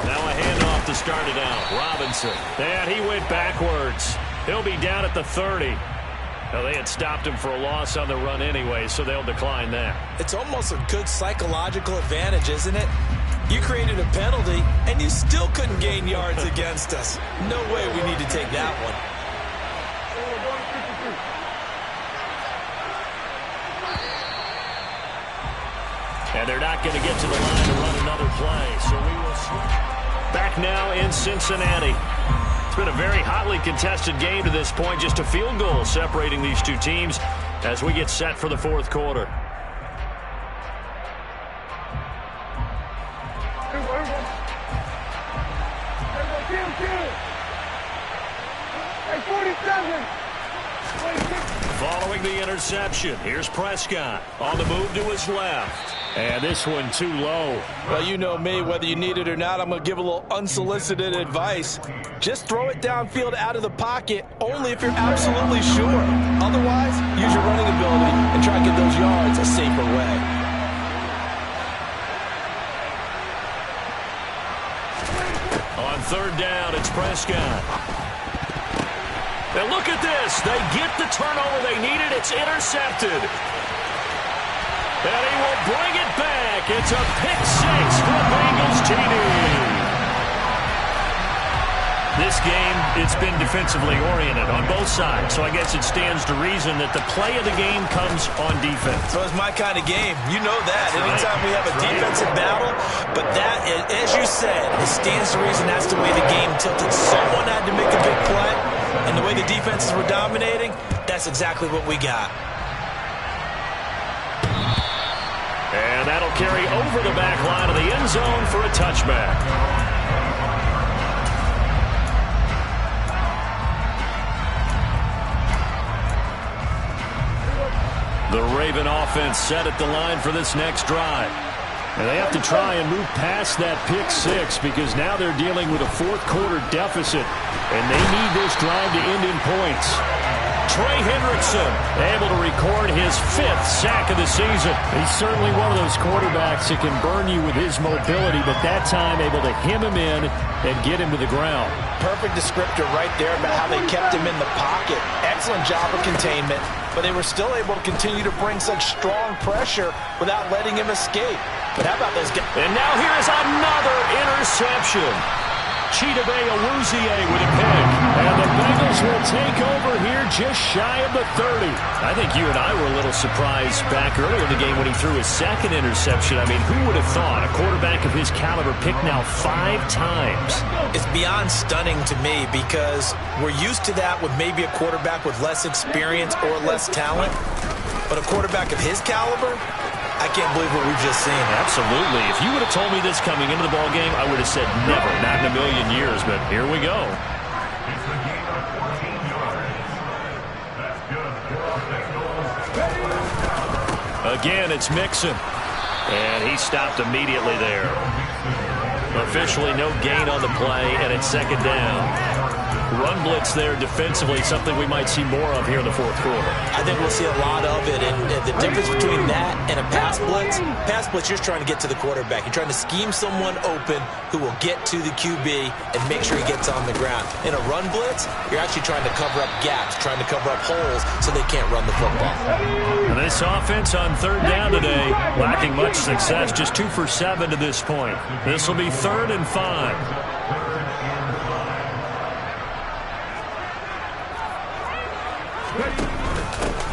Now a handoff to start it out. Robinson. And he went backwards. He'll be down at the 30. Now, they had stopped him for a loss on the run anyway, so they'll decline that. It's almost a good psychological advantage, isn't it? You created a penalty, and you still couldn't gain yards against us. No way we need to take that one. And they're not going to get to the line to run another play, so we will switch. Back now in Cincinnati. It's been a very hotly contested game to this point. Just a field goal separating these two teams as we get set for the 4th quarter. Following the interception, here's Prescott on the move to his left. And this one too low. Well, you know me, whether you need it or not, I'm going to give a little unsolicited advice. Just throw it downfield out of the pocket, only if you're absolutely sure. Otherwise, use your running ability and try to get those yards a safer way. On 3rd down, it's Prescott. And look at this. They get the turnover they needed. It's intercepted. And he will bring it back. It's a pick 6 for the Bengals TD. This game, it's been defensively oriented on both sides, so I guess it stands to reason that the play of the game comes on defense. So it's my kind of game. You know that. Anytime we have a defensive battle, but that, as you said, it stands to reason that's the way the game tilted. Someone had to make a big play, and the way the defenses were dominating, that's exactly what we got. And that'll carry over the back line of the end zone for a touchback. The Raven offense set at the line for this next drive. And they have to try and move past that pick 6 because now they're dealing with a 4th quarter deficit. And they need this drive to end in points. Trey Hendrickson able to record his 5th sack of the season. He's certainly one of those quarterbacks that can burn you with his mobility, but that time able to hem him in and get him to the ground. Perfect descriptor right there about how they kept him in the pocket. Excellent job of containment, but they were still able to continue to bring such strong pressure without letting him escape. But how about those guys? And now here is another interception. Chidobe Awuzie with a pick. And the Bengals will take over here just shy of the 30. I think you and I were a little surprised back earlier in the game when he threw his 2nd interception. I mean, who would have thought a quarterback of his caliber picked now 5 times? It's beyond stunning to me because we're used to that with maybe a quarterback with less experience or less talent. But a quarterback of his caliber, I can't believe what we've just seen. Absolutely. If you would have told me this coming into the ball game, I would have said never, not in a million years. But here we go. It's a game of 14 yards. That's good. Again, it's Mixon. And he stopped immediately there. Officially no gain on the play, and it's 2nd down. Run blitz there defensively, something we might see more of here in the 4th quarter. I think we'll see a lot of it, and the difference between that and a pass blitz, you're trying to get to the quarterback. You're trying to scheme someone open who will get to the QB and make sure he gets on the ground. In a run blitz, you're actually trying to cover up gaps, trying to cover up holes so they can't run the football. And this offense on 3rd down today, lacking much success, just 2 for 7 to this point. This will be 3rd and 5.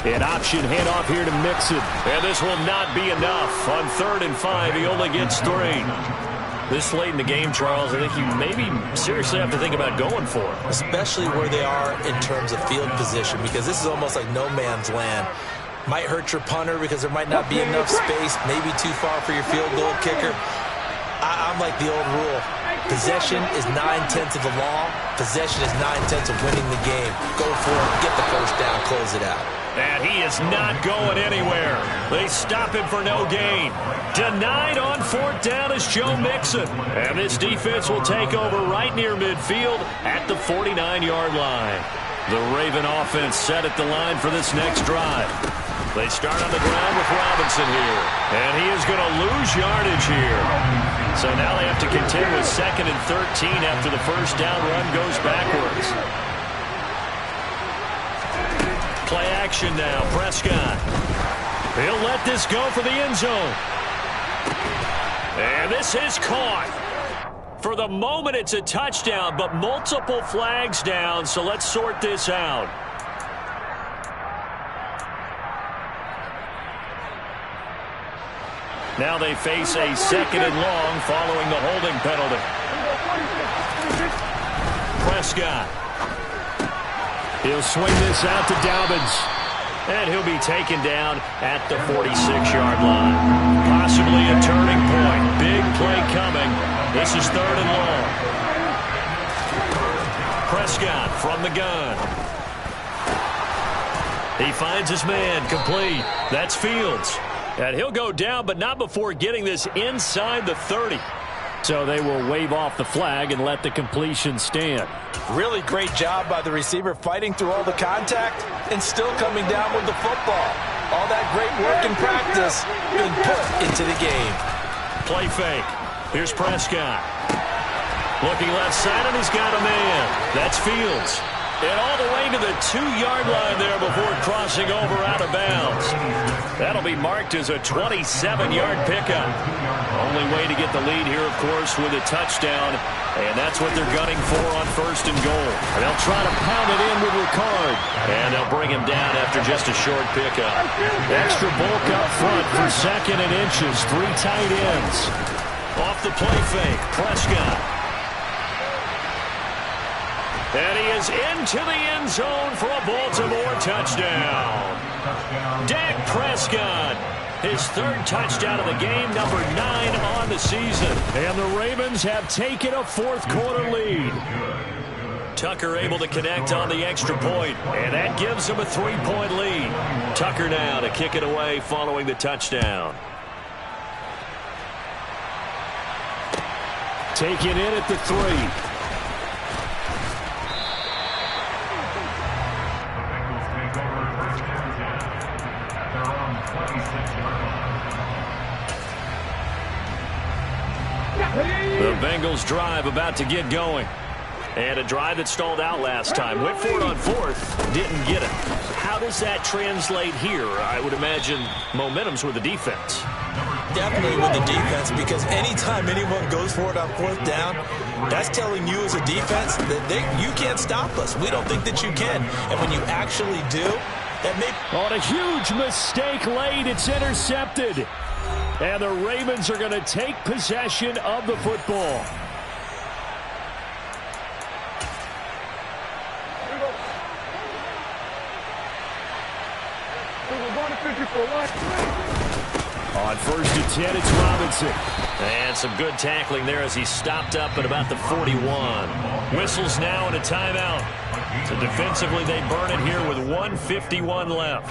An option handoff here to Mixon. And this will not be enough. On 3rd and 5, he only gets 3. This late in the game, Charles, I think you maybe seriously have to think about going for it. Especially where they are in terms of field position, because this is almost like no man's land. Might hurt your punter because there might not be enough space, maybe too far for your field goal kicker. I'm like the old rule. Possession is 9/10 of the law. Possession is 9/10 of winning the game. Go for it, get the 1st down, close it out. And he is not going anywhere. They stop him for no gain. Denied on 4th down is Joe Mixon. And this defense will take over right near midfield at the 49-yard line. The Raven offense set at the line for this next drive. They start on the ground with Robinson here. And he is going to lose yardage here. So now they have to contend with 2nd and 13 after the 1st down run goes backwards. Play action now. Prescott. He'll let this go for the end zone. And this is caught. For the moment, it's a touchdown, but multiple flags down, so let's sort this out. Now they face a 2nd and long following the holding penalty. Prescott. He'll swing this out to Dobbins. And he'll be taken down at the 46-yard line. Possibly a turning point. Big play coming. This is 3rd and long. Prescott from the gun. He finds his man, complete. That's Fields. And he'll go down, but not before getting this inside the 30. So they will wave off the flag and let the completion stand. Really great job by the receiver fighting through all the contact and still coming down with the football. All that great work in practice being put into the game. Play fake. Here's Prescott. Looking left side, and he's got a man. That's Fields. And all the way to the 2-yard line there before crossing over out of bounds. That'll be marked as a 27-yard pickup. Only way to get the lead here, of course, with a touchdown. And that's what they're gunning for on 1st and goal. And they'll try to pound it in with Ricard. And they'll bring him down after just a short pickup. Extra bulk up front for 2nd and inches. 3 tight ends. Off the play fake, Prescott. And he is into the end zone for a Baltimore touchdown. Dak Prescott, his 3rd touchdown of the game, number 9 on the season. And the Ravens have taken a 4th quarter lead. Tucker able to connect on the extra point, and that gives him a 3-point lead. Tucker now to kick it away following the touchdown. Taken in at the 3. The Bengals drive about to get going. And a drive that stalled out last time. Went for it on fourth, didn't get it. How does that translate here? I would imagine momentum's with the defense. Definitely with the defense, because anytime anyone goes for it on fourth down, that's telling you as a defense that you can't stop us. We don't think that you can. And when you actually do, that may... On a huge mistake late, it's intercepted. And the Ravens are going to take possession of the football. On first and 10, it's Robinson. And some good tackling there as he stopped up at about the 41. Whistles now and a timeout. So defensively, they burn it here with 1:51 left.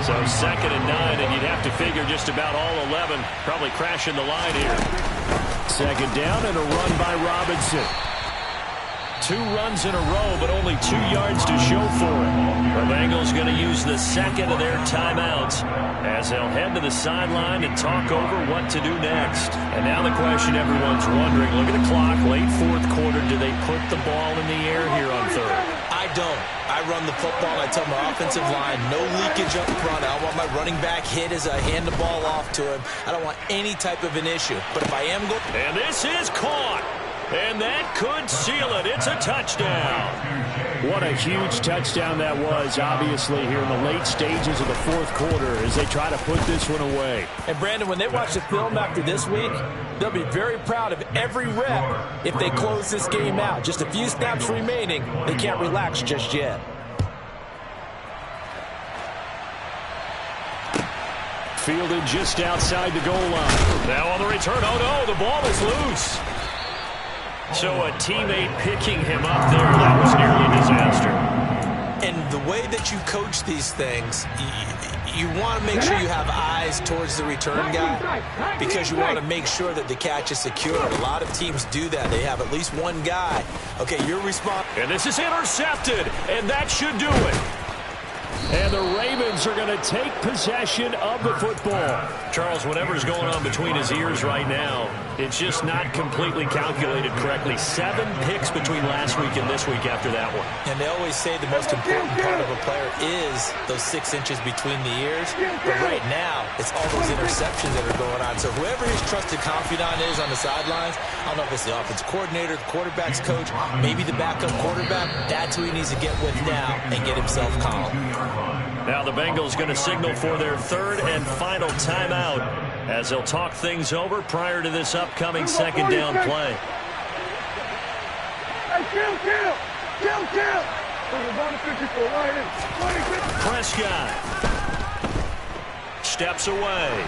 So 2nd and 9, and you'd have to figure just about all 11 probably crashing the line here. 2nd down and a run by Robinson. 2 runs in a row, but only 2 yards to show for it. The Bengals going to use the 2nd of their timeouts as they'll head to the sideline and talk over what to do next. And now the question everyone's wondering, look at the clock, late 4th quarter, do they put the ball in the air here on 3rd? I don't. I run the football, and I tell my offensive line, no leakage up front. I don't want my running back hit as I hand the ball off to him. I don't want any type of an issue. But if I am going... And this is caught. And that could seal it. It's a touchdown. What a huge touchdown that was, obviously, here in the late stages of the 4th quarter as they try to put this one away. And, Brandon, when they watch the film after this week, they'll be very proud of every rep if they close this game out. Just a few snaps remaining. They can't relax just yet. Fielded just outside the goal line. Now on the return. Oh, no, the ball is loose. So a teammate picking him up there, that was nearly a disaster. And the way that you coach these things, you want to make sure you have eyes towards the return guy because you want to make sure that the catch is secure. A lot of teams do that. They have at least one guy. Okay, you're responsible. And this is intercepted, and that should do it. And the Ravens are going to take possession of the football. Charles, whatever's going on between his ears right now, it's just not completely calculated correctly. 7 picks between last week and this week after that one. And they always say the most important part of a player is those 6 inches between the ears. But right now, it's all those interceptions that are going on. So whoever his trusted confidant is on the sidelines, I don't know if it's the offensive coordinator, the quarterback's coach, maybe the backup quarterback, that's who he needs to get with now and get himself calm. Now the Bengals going to signal for their 3rd and final timeout as they'll talk things over prior to this upcoming 2nd down play. Prescott steps away.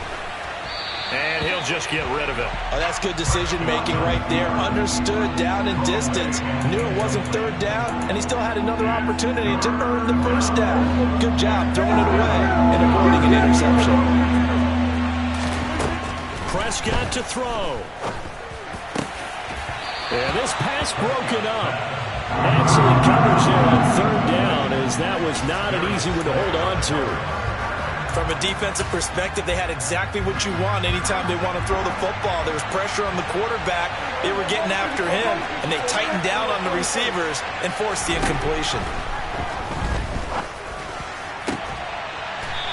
And he'll just get rid of it. Oh, that's good decision-making right there. Understood down and distance. Knew it wasn't 3rd down, and he still had another opportunity to earn the 1st down. Good job throwing it away and avoiding an interception. Prescott to throw. And this pass broken up. Excellent coverage there on 3rd down as that was not an easy one to hold on to. From a defensive perspective, they had exactly what you want anytime they want to throw the football. There was pressure on the quarterback. They were getting after him, and they tightened down on the receivers and forced the incompletion.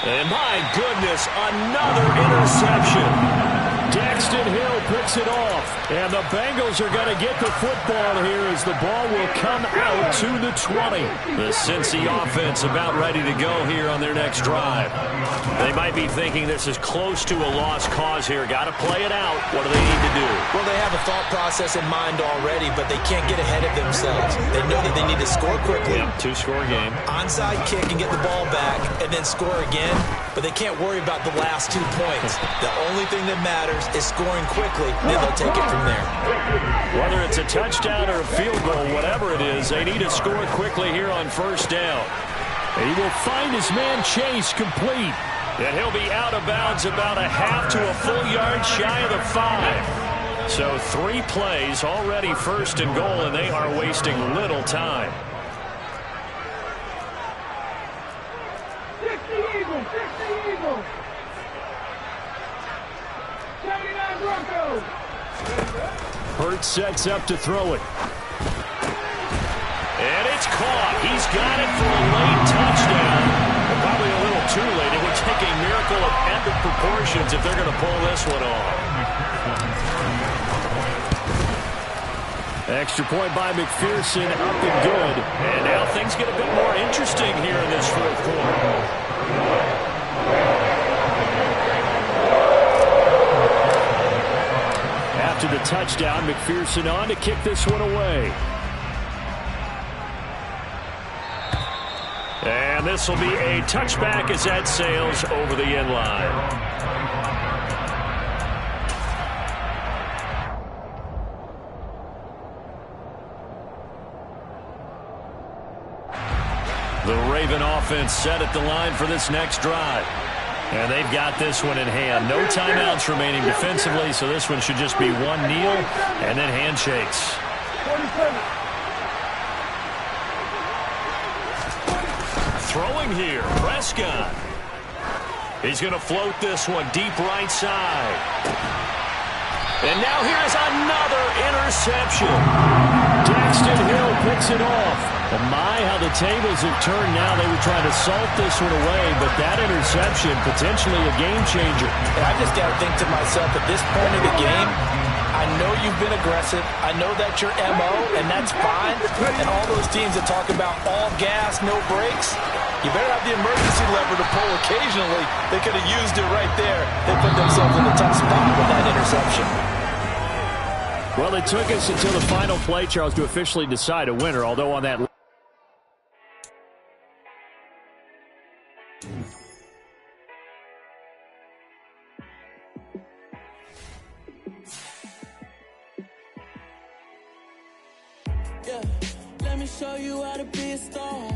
And my goodness, another interception. Daxton Hill picks it off. And the Bengals are going to get the football here as the ball will come out to the 20. The Cincy offense about ready to go here on their next drive. They might be thinking this is close to a lost cause here. Got to play it out. What do they need to do? Well, they have a thought process in mind already, but they can't get ahead of themselves. They know that they need to score quickly. Yep, 2-score game. Onside kick and get the ball back and then score again, but they can't worry about the last 2 points. The only thing that matters is scoring quickly, then they'll take it from there. Whether it's a touchdown or a field goal, whatever it is, they need to score quickly here on 1st down. He will find his man Chase complete. And he'll be out of bounds about a half to a full yard shy of the 5. So 3 plays already 1st and goal, and they are wasting little time. 60 Eagles, 60 Eagles. 79 Broncos. Hurts sets up to throw it. And it's caught. He's got it for a late touchdown. But probably a little too late. It would take a miracle of epic proportions if they're going to pull this one off. Extra point by McPherson, up and good. And now things get a bit more interesting here in this fourth quarter. After the touchdown, McPherson on to kick this one away. And this will be a touchback as that sails over the end line. The Raven offense set at the line for this next drive. And they've got this one in hand. No timeouts remaining defensively, so this one should just be one kneel and then handshakes. 47. Throwing here, Prescott. He's going to float this one deep right side. And now here's another interception. Daxton Hill picks it off. And my, how the tables have turned now. They were trying to salt this one away, but that interception, potentially a game changer. And I just got to think to myself, at this point of the game, I know you've been aggressive. I know that's your MO, and that's fine. And all those teams that talk about all gas, no brakes, you better have the emergency lever to pull occasionally. They could have used it right there. They put themselves in a tough spot with that interception. Well, it took us until the final play, Charles, to officially decide a winner, although on that yeah, let me show you how to be a star.